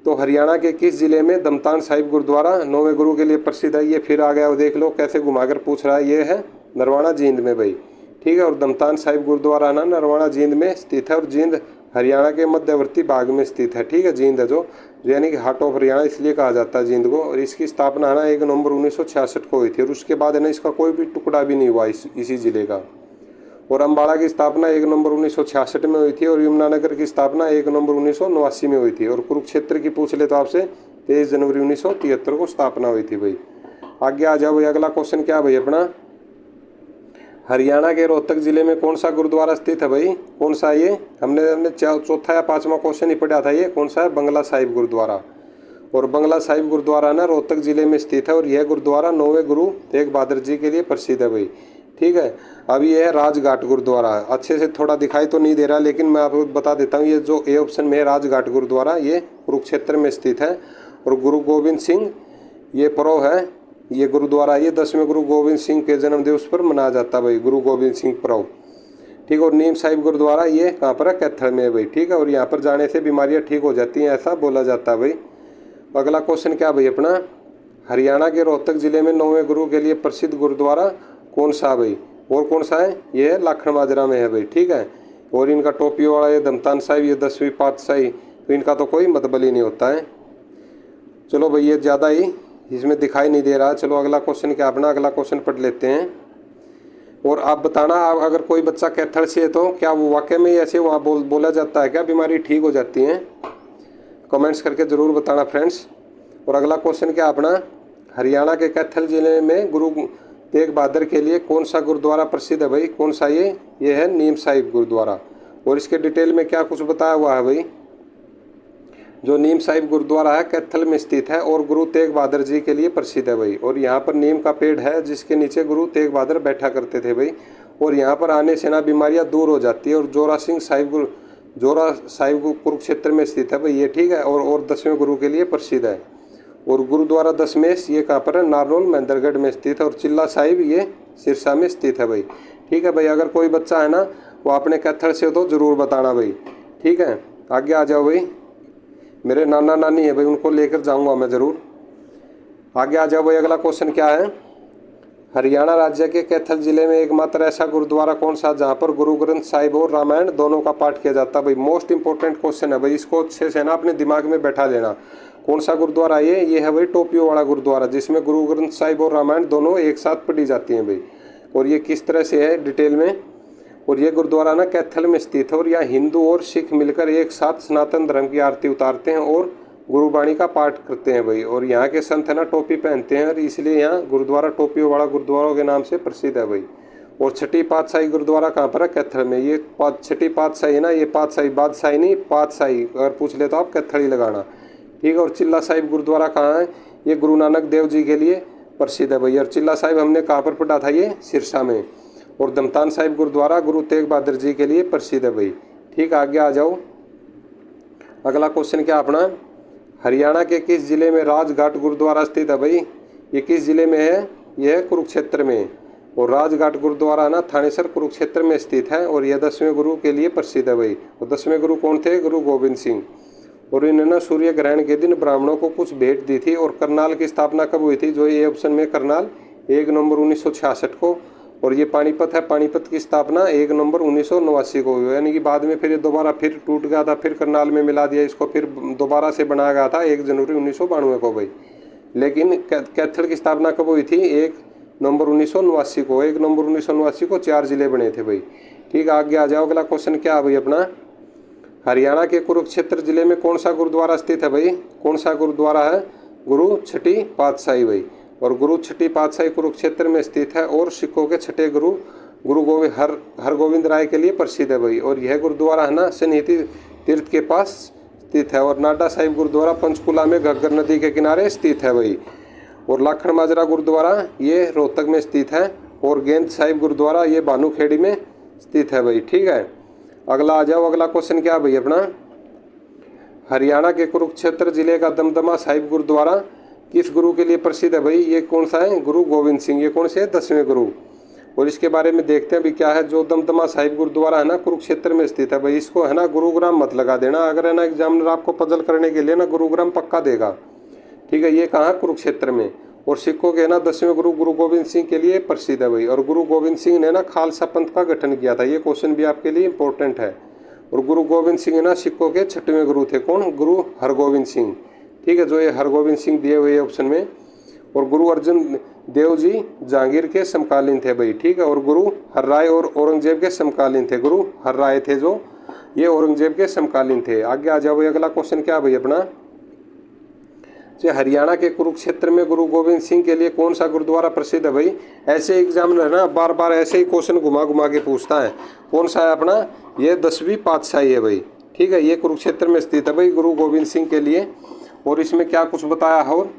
तो हरियाणा के किस जिले में दमतान साहिब गुरुद्वारा 9वें गुरु के लिए प्रसिद्ध है, ये फिर आ गया, वो देख लो कैसे घुमाकर पूछ रहा है। ये है नरवाना जींद में भाई, ठीक है। और दमतान साहिब गुरुद्वारा ना नरवाना जींद में स्थित है और जींद हरियाणा के मध्यवर्ती भाग में स्थित है। ठीक है, जींद है जो यानी कि हार्ट ऑफ हरियाणा इसलिए कहा जाता है जींद को। और इसकी स्थापना है ना 1 नवंबर 1966 को हुई थी और उसके बाद है ना इसका कोई भी टुकड़ा भी नहीं हुआ इसी जिले का। और अम्बाड़ा की स्थापना 1 नवंबर 1966 में हुई थी और यमुनानगर की स्थापना 1 नवंबर 1989 में हुई थी। और कुरुक्षेत्र की पूछ ले तो आपसे 23 जनवरी 1973 को स्थापना हुई थी भाई। आगे आ जाओ भाई, अगला क्वेश्चन क्या भाई अपना, हरियाणा के रोहतक जिले में कौन सा गुरुद्वारा स्थित है भाई? कौन सा ये हमने चौथा या पांचवा क्वेश्चन ही पढ़ा था, ये कौन सा है? बंगला साहिब गुरुद्वारा। और बंगला साहिब गुरुद्वारा ना रोहतक जिले में स्थित है और यह गुरुद्वारा 9वें गुरु तेग बहादुर जी के लिए प्रसिद्ध है भाई। ठीक है, अब ये है राजघाट गुरुद्वारा। अच्छे से थोड़ा दिखाई तो नहीं दे रहा लेकिन मैं आपको बता देता हूँ, ये जो ए ऑप्शन में है राजघाट गुरुद्वारा, ये कुरुक्षेत्र में स्थित है। और गुरु गोविंद सिंह ये पर्व है, ये गुरुद्वारा ये 10वें गुरु गोविंद सिंह के जन्म दिवस पर मनाया जाता है भाई, गुरु गोविंद सिंह पर्व। ठीक है, और नीम साहिब गुरुद्वारा ये कहाँ पर है? कैथल में है भाई। ठीक है, और यहाँ पर जाने से बीमारियाँ ठीक हो जाती हैं ऐसा बोला जाता है भाई। अगला क्वेश्चन क्या भाई अपना, हरियाणा के रोहतक जिले में 9वें गुरु के लिए प्रसिद्ध गुरुद्वारा कौन सा भाई? और कौन सा है? ये है लाखन माजरा में है भाई। ठीक है, और इनका टोपी वाला ये दमतान साहिब ये 10वीं पातशाही, तो इनका तो कोई मतलब ही नहीं होता है। चलो भाई ये ज़्यादा ही इसमें दिखाई नहीं दे रहा। चलो अगला क्वेश्चन क्या अपना, अगला क्वेश्चन पढ़ लेते हैं। और आप बताना, अगर कोई बच्चा कैथल से है तो क्या वो वाकई में ऐसे वहाँ बोला जाता है क्या, बीमारी ठीक हो जाती है? कमेंट्स करके ज़रूर बताना फ्रेंड्स। और अगला क्वेश्चन क्या अपना, हरियाणा के कैथल जिले में गुरु तेग बहादुर के लिए कौन सा गुरुद्वारा प्रसिद्ध है भाई? कौन सा ये है नीम साहिब गुरुद्वारा। और इसके डिटेल में क्या कुछ बताया हुआ है भाई? जो नीम साहिब गुरुद्वारा है कैथल में स्थित है और गुरु तेग बहादुर जी के लिए प्रसिद्ध है भाई। और यहाँ पर नीम का पेड़ है जिसके नीचे गुरु तेग बहादुर बैठा करते थे भाई। और यहाँ पर आने से ना बीमारियाँ दूर हो जाती है। और जोरा साहिब कुरुक्षेत्र में स्थित है भाई ये। ठीक है, और 10वें गुरु के लिए प्रसिद्ध है। और गुरुद्वारा दशमेश ये कहाँ पर है? नारनौल महेंद्रगढ़ में स्थित है। और चिल्ला साहिब ये सिरसा में स्थित है भाई। ठीक है भाई, अगर कोई बच्चा है ना वो अपने कैथल से तो ज़रूर बताना भाई। ठीक है, आगे आ जाओ भाई, मेरे नाना नानी है भाई उनको लेकर जाऊंगा मैं ज़रूर। आगे आ जाओ भाई, अगला क्वेश्चन क्या है, हरियाणा राज्य के कैथल जिले में एकमात्र ऐसा गुरुद्वारा कौन सा जहाँ पर गुरु ग्रंथ साहिब और रामायण दोनों का पाठ किया जाता है भाई? मोस्ट इंपॉर्टेंट क्वेश्चन है भाई, इसको अच्छे से ना अपने दिमाग में बैठा लेना। कौन सा गुरुद्वारा ये है भाई टोपियों वाला गुरुद्वारा, जिसमें गुरु ग्रंथ साहिब और रामायण दोनों एक साथ पढ़ी जाती हैं भाई। और ये किस तरह से है डिटेल में, और ये गुरुद्वारा ना कैथल में स्थित है और यहाँ हिंदू और सिख मिलकर एक साथ सनातन धर्म की आरती उतारते हैं और गुरुबाणी का पाठ करते हैं भाई। और यहाँ के संत है ना टोपी पहनते हैं और इसलिए यहाँ गुरुद्वारा टोपियों वाला गुरुद्वारों के नाम से प्रसिद्ध है भाई। और छठी पातशाही गुरुद्वारा कहाँ पर है? कैथल में। ये छठी पातशाही है ना, ये पातशाही बादशाही नहीं पातशाही, अगर पूछ ले तो आप कैथल ही लगाना। ठीक है, और चिल्ला साहिब गुरुद्वारा कहाँ है? ये गुरु नानक देव जी के लिए प्रसिद्ध है भाई। और चिल्ला साहिब हमने कहाँ पर पढ़ा था? ये सिरसा में। और दमतान साहिब गुरुद्वारा गुरु तेग बहादुर जी के लिए प्रसिद्ध है भाई। ठीक, आगे आ जाओ, अगला क्वेश्चन क्या अपना, हरियाणा के किस जिले में राजघाट गुरुद्वारा स्थित है भाई? ये किस जिले में है? यह है कुरुक्षेत्र में। और राजघाट गुरुद्वारा ना थानेसर कुरुक्षेत्र में स्थित है और यह 10वें गुरु के लिए प्रसिद्ध है भाई। और 10वें गुरु कौन थे? गुरु गोविंद सिंह। और इन्होंने सूर्य ग्रहण के दिन ब्राह्मणों को कुछ भेंट दी थी। और करनाल की स्थापना कब हुई थी? जो ये ऑप्शन में करनाल 1 नवंबर 1966 को। और ये पानीपत है, पानीपत की स्थापना 1 नवंबर 1989 को हुई। यानी कि बाद में फिर दोबारा फिर टूट गया था, फिर करनाल में मिला दिया इसको, फिर दोबारा से बनाया गया था 1 जनवरी 1992 को भाई। लेकिन कैथल की स्थापना कब हुई थी? 1 नवंबर 1989 को। 1 नवंबर 1989 को 4 जिले बने थे भाई। ठीक, आगे आ जाओ, अगला क्वेश्चन क्या है भाई अपना, हरियाणा के कुरुक्षेत्र जिले में कौन सा गुरुद्वारा स्थित है भाई? कौन सा गुरुद्वारा है? गुरु छठी पातशाही भाई। और गुरु छठी पातशाही कुरुक्षेत्र में स्थित है और सिखों के छठे गुरु हरगोविंद राय के लिए प्रसिद्ध है भाई। और यह गुरुद्वारा है ना सन्निहित तीर्थ के पास स्थित है। और नाडा साहिब गुरुद्वारा पंचकुला में घग्गर नदी के किनारे स्थित है भाई। और लाखन माजरा गुरुद्वारा ये रोहतक में स्थित है। और गेंद साहिब गुरुद्वारा ये भानुखेड़ी में स्थित है भाई। ठीक है, अगला आ जाओ, अगला क्वेश्चन क्या भाई अपना, हरियाणा के कुरुक्षेत्र जिले का दमदमा साहिब गुरुद्वारा किस गुरु के लिए प्रसिद्ध है भाई? ये कौन सा है? गुरु गोविंद सिंह। ये कौन से है? 10वें गुरु। और इसके बारे में देखते हैं भी क्या है। जो दमदमा साहिब गुरुद्वारा है ना कुरुक्षेत्र में स्थित है भाई। इसको है ना गुरुग्राम मत लगा देना, अगर है ना एग्जामिनर आपको पजल करने के लिए ना गुरुग्राम पक्का देगा। ठीक है, ये कहाँ? कुरुक्षेत्र में। और सिखों के ना 10वें गुरु गुरु गोविंद सिंह के लिए प्रसिद्ध है भाई। और गुरु गोविंद सिंह ने ना खालसा पंथ का गठन किया था, ये क्वेश्चन भी आपके लिए इंपॉर्टेंट है। और गुरु गोविंद सिंह ना सिखों के 6वें गुरु थे। कौन? गुरु हरगोविंद सिंह। ठीक है, जो ये हरगोविंद सिंह दिए हुए ऑप्शन में। और गुरु अर्जुन देव जी जहांगीर के समकालीन थे भाई। ठीक है, और गुरु हरराय और औरंगजेब के समकालीन थे। गुरु हरराय थे जो, ये औरंगजेब के समकालीन थे। आगे आ जाओ भाई, अगला क्वेश्चन क्या भाई अपना, हरियाणा के कुरुक्षेत्र में गुरु गोविंद सिंह के लिए कौन सा गुरुद्वारा प्रसिद्ध है भाई। ऐसे एग्जामिनर ना बार बार ऐसे ही क्वेश्चन घुमा घुमा के पूछता है। कौन सा है अपना, ये 10वीं पातशाही है भाई। ठीक है, ये कुरुक्षेत्र में स्थित है भाई गुरु गोविंद सिंह के लिए। और इसमें क्या कुछ बताया है, और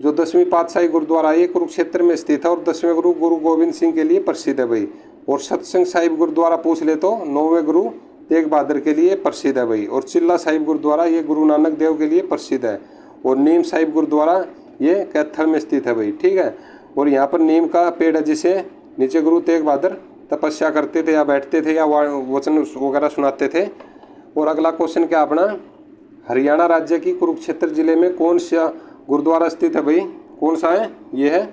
जो 10वीं पातशाही गुरुद्वारा ये कुरुक्षेत्र में स्थित है और 10वें गुरु गुरु गोविंद सिंह के लिए प्रसिद्ध है भाई। और सत्संग साहिब गुरुद्वारा पूछ ले तो 9वें गुरु तेग बहादुर के लिए प्रसिद्ध है भाई। और चिल्ला साहिब गुरुद्वारा ये गुरु नानक देव के लिए प्रसिद्ध है। और नीम साहिब गुरुद्वारा ये कैथल में स्थित है भाई। ठीक है, और यहाँ पर नीम का पेड़ है जिसे नीचे गुरु तेग बहादुर तपस्या करते थे या बैठते थे या वचन वगैरह सुनाते थे। और अगला क्वेश्चन क्या अपना, हरियाणा राज्य की कुरुक्षेत्र जिले में कौन सा गुरुद्वारा स्थित है भाई। कौन सा है, ये है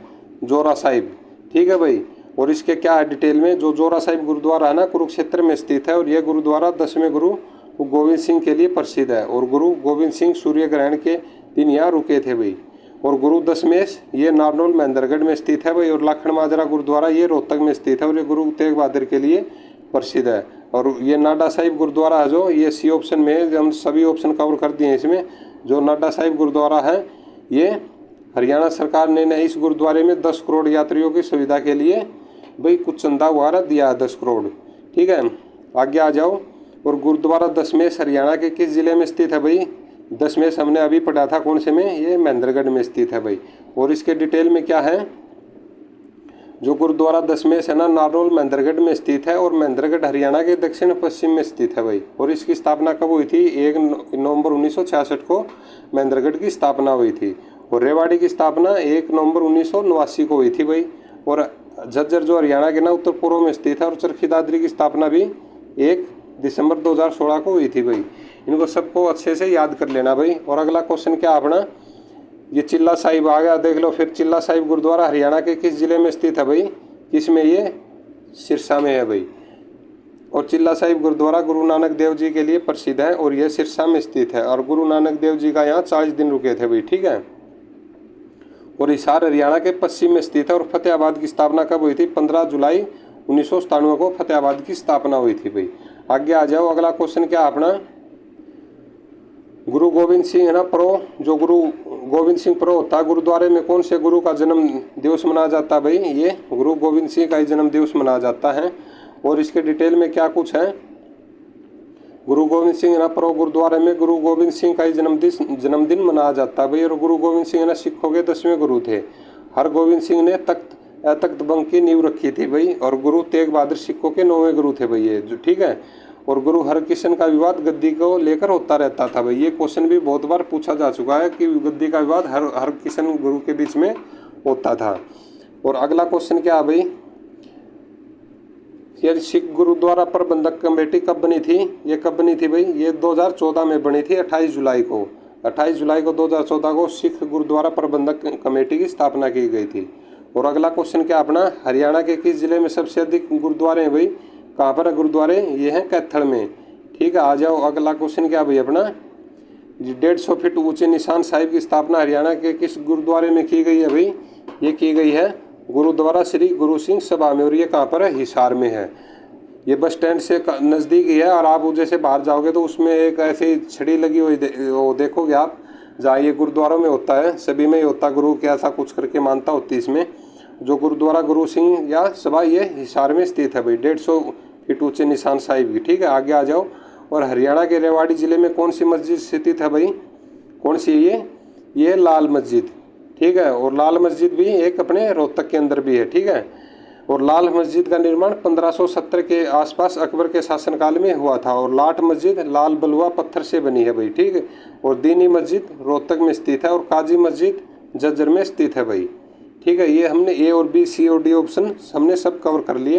जोरा साहिब। ठीक है भाई, और इसके क्या है डिटेल में, जो जोरा साहिब गुरुद्वारा है ना कुरुक्षेत्र में स्थित है। और यह गुरुद्वारा 10वें गुरु गोविंद सिंह के लिए प्रसिद्ध है। और गुरु गोविंद सिंह सूर्य ग्रहण के दिन यहाँ रुके थे भाई। और गुरु दशमेश ये नारनौल महेंद्रगढ़ में स्थित है भाई। और लाखन माजरा गुरुद्वारा ये रोहतक में स्थित है और ये गुरु तेग बहादुर के लिए प्रसिद्ध है। और ये नाडा साहिब गुरुद्वारा है जो ये सी ऑप्शन में है, हम सभी ऑप्शन कवर कर दिए हैं इसमें। जो नाडा साहिब गुरुद्वारा है ये हरियाणा सरकार ने इस गुरुद्वारे में 10 करोड़ यात्रियों की सुविधा के लिए भाई कुछ चंदा वगैरह दिया है 10 करोड़। ठीक है, आगे आ जाओ। और गुरुद्वारा दशमेश हरियाणा के किस जिले में स्थित है भाई। दशमेश हमने अभी पढ़ा था कौन से में, ये महेंद्रगढ़ में स्थित है भाई। और इसके डिटेल में क्या है, जो गुरुद्वारा दशमेश है ना नारनौल महेंद्रगढ़ में स्थित है। और महेंद्रगढ़ हरियाणा के दक्षिण पश्चिम में स्थित है भाई। और इसकी स्थापना कब हुई थी, 1 नवंबर 1966 को महेंद्रगढ़ की स्थापना हुई थी। और रेवाड़ी की स्थापना 1 नवंबर 1989 को हुई थी भाई। और झज्जर जो हरियाणा के ना उत्तर पूर्व में स्थित है। और चरखी दादरी की स्थापना भी 1 दिसंबर 2016 को हुई थी भाई। इनको सबको अच्छे से याद कर लेना भाई। और अगला क्वेश्चन क्या अपना, ये चिल्ला साहिब आ गया, देख लो फिर। चिल्ला साहिब गुरुद्वारा हरियाणा के किस जिले में स्थित है भाई, किसमें, ये सिरसा में है भाई। और चिल्ला साहिब गुरुद्वारा गुरु नानक देव जी के लिए प्रसिद्ध है और यह सिरसा में स्थित है। और गुरु नानक देव जी का यहाँ 40 दिन रुके थे भाई। ठीक है, और हिसार हरियाणा के पश्चिम में स्थित है। और फतेहाबाद की स्थापना कब हुई थी, 15 जुलाई 1997 को फतेहाबाद की स्थापना हुई थी भाई। आगे आ जाओ, अगला क्वेश्चन क्या अपना, गुरु गोविंद सिंह है ना प्रो, जो गुरु गोविंद सिंह प्रो होता है गुरुद्वारे में कौन से गुरु का जन्म दिवस मनाया जाता है भाई, ये गुरु गोविंद सिंह का ही जन्म दिवस मनाया जाता है। और इसके डिटेल में क्या कुछ है, गुरु गोविंद सिंह है ना प्रो गुरुद्वारे में गुरु गोविंद सिंह का ही जन्मदिन मनाया जाता है भाई। और गुरु गोविंद सिंह ना सिखों के 10वें गुरु थे। हरगोविंद सिंह ने तख्त बंग की नींव रखी थी भाई। और गुरु तेग बहादुर सिखों के 9वें गुरु थे भाई ये जो। ठीक है, और गुरु हरकिशन का विवाद गद्दी को लेकर होता रहता था भाई। ये क्वेश्चन भी बहुत बार पूछा जा चुका है कि गद्दी का विवाद हरकिशन गुरु के बीच में होता था। और अगला क्वेश्चन क्या है भाई, ये सिख गुरुद्वारा प्रबंधक कमेटी कब बनी थी, ये कब बनी थी भाई, ये 2014 में बनी थी 28 जुलाई को। 28 जुलाई को 2014 को सिख गुरुद्वारा प्रबंधक कमेटी की स्थापना की गई थी। और अगला क्वेश्चन क्या अपना, हरियाणा के किस जिले में सबसे अधिक गुरुद्वारे हैं भाई, कहाँ पर है गुरुद्वारे, ये हैं कैथल में। ठीक है, आ जाओ अगला क्वेश्चन क्या भाई अपना, 150 फीट ऊंचे निशान साहिब की स्थापना हरियाणा के किस गुरुद्वारे में की गई है भाई, ये की गई है गुरुद्वारा श्री गुरु सिंह सभा में। और ये कहाँ पर है, हिसार में है। ये बस स्टैंड से नज़दीक ही है। और आप जैसे बाहर जाओगे तो उसमें एक ऐसी छड़ी लगी हुई देखोगे आप, जहाँ ये गुरुद्वारों में होता है, सभी में ही होता, गुरु के ऐसा कुछ करके मानता होती इसमें। जो गुरुद्वारा गुरु सिंह या सभा ये हिसार में स्थित है भाई, 150 फीट ऊंचे निशान साहिब की। ठीक है, आगे आ जाओ। और हरियाणा के रेवाड़ी जिले में कौन सी मस्जिद स्थित है भाई, कौन सी, ये लाल मस्जिद। ठीक है, और लाल मस्जिद भी एक अपने रोहतक के अंदर भी है। ठीक है, और लाल मस्जिद का निर्माण 1570 के आसपास अकबर के शासनकाल में हुआ था। और लाट मस्जिद लाल बलुआ पत्थर से बनी है भाई। ठीक है, और दीनी मस्जिद रोहतक में स्थित है। और काजी मस्जिद झज्जर में स्थित है भाई। ठीक है, ये हमने ए और बी सी और डी ऑप्शन हमने सब कवर कर लिए।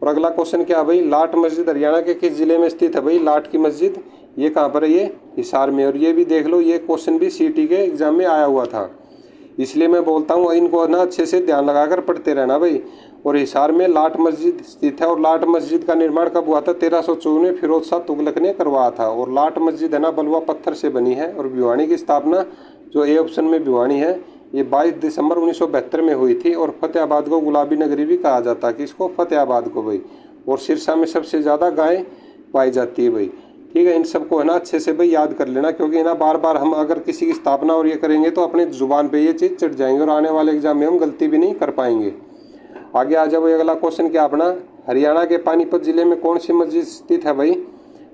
और अगला क्वेश्चन क्या है भाई, लाट मस्जिद हरियाणा के किस जिले में स्थित है भाई, लाट की मस्जिद ये कहाँ पर है, ये हिसार में। और ये भी देख लो, ये क्वेश्चन भी सीटी के एग्जाम में आया हुआ था। इसलिए मैं बोलता हूँ इनको ना अच्छे से ध्यान लगाकर पढ़ते रहना भाई। और हिसार में लाट मस्जिद स्थित है और लाट मस्जिद का निर्माण कब हुआ था? 1354 में फिरोज शाह तुगलक ने करवाया था। और लाट मस्जिद है ना बलुआ पत्थर से बनी है। और भिवानी की स्थापना जो ए ऑप्शन में भिवानी है ये 22 दिसंबर 1972 में हुई थी। और फतेहाबाद को गुलाबी नगरी भी कहा जाता है। किसको? फतेहाबाद को भाई। और सिरसा में सबसे ज़्यादा गाय पाई जाती है भाई। ठीक है, इन सबको है ना अच्छे से भाई याद कर लेना, क्योंकि है ना बार बार हम अगर किसी की स्थापना और ये करेंगे तो अपने जुबान पे ये चीज़ चढ़ जाएंगे और आने वाले एग्जाम में हम गलती भी नहीं कर पाएंगे। आगे आ जाओ। अगला क्वेश्चन क्या अपना, हरियाणा के पानीपत जिले में कौन सी मस्जिद स्थित है भाई?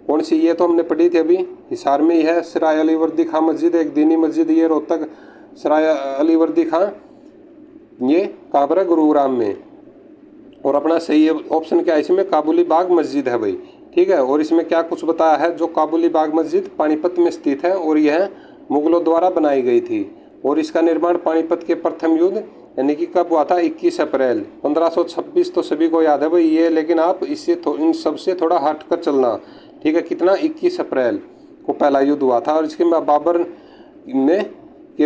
कौन सी? ये तो हमने पढ़ी थी अभी, हिसार में ही है सराय अली वर्दी खां मस्जिद, एक दीनी मस्जिद। ये रोहतक सराय अली वर्दी खां, ये कहाँ पर है? गुरुग्राम में। और अपना सही ऑप्शन क्या है इसमें? काबुली बाग मस्जिद है भाई। ठीक है, और इसमें क्या कुछ बताया है? जो काबुली बाग मस्जिद पानीपत में स्थित है और यह मुगलों द्वारा बनाई गई थी। और इसका निर्माण पानीपत के प्रथम युद्ध यानी कि कब हुआ था? 21 अप्रैल 1526। तो सभी को याद है भाई ये, लेकिन आप इससे इन सबसे थोड़ा हट कर चलना। ठीक है, कितना? 21 अप्रैल को पहला युद्ध हुआ था। और इसके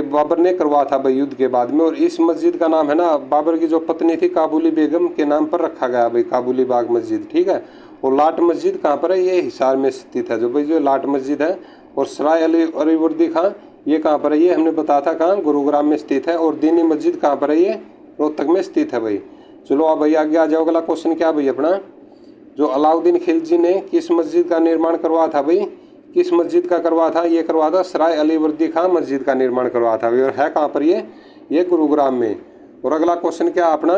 बाबर ने करवाया था भाई युद्ध के बाद में। और इस मस्जिद का नाम है ना बाबर की जो पत्नी थी काबुली बेगम के नाम पर रखा गया भाई, काबुली बाग मस्जिद। ठीक है, और लाट मस्जिद कहाँ पर है? ये हिसार में स्थित है जो भाई जो लाट मस्जिद है। और सराय अली वर्दी खां ये कहाँ पर है? ये हमने बताया था कहाँ? गुरुग्राम में स्थित है। और दीनी मस्जिद कहाँ पर है? ये रोहतक में स्थित है भाई। चलो अब भाई आगे आ जाओ। अगला क्वेश्चन क्या भाई अपना, जो अलाउद्दीन खिलजी ने किस मस्जिद का निर्माण करवाया था भाई? किस मस्जिद का करवाया था? ये करवाया था सराय अली वर्दी खां मस्जिद का निर्माण करवाया था भाई। और है कहाँ पर? ये गुरुग्राम में। और अगला क्वेश्चन क्या अपना,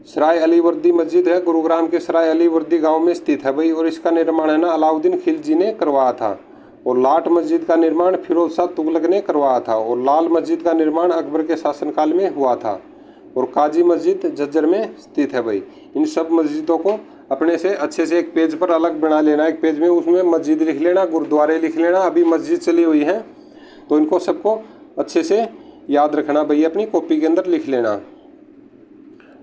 सराय अली वर्दी मस्जिद है गुरुग्राम के सराय अली वर्दी गाँव में स्थित है भाई। और इसका निर्माण है ना अलाउद्दीन खिलजी ने करवाया था। और लाट मस्जिद का निर्माण फिरोज शाह तुगलक ने करवाया था। और लाल मस्जिद का निर्माण अकबर के शासनकाल में हुआ था। और काजी मस्जिद झज्जर में स्थित है भाई। इन सब मस्जिदों को अपने से अच्छे से एक पेज पर अलग बना लेना, एक पेज में उसमें मस्जिद लिख लेना, गुरुद्वारे लिख लेना। अभी मस्जिद चली हुई है तो इनको सबको अच्छे से याद रखना भाई, अपनी कॉपी के अंदर लिख लेना।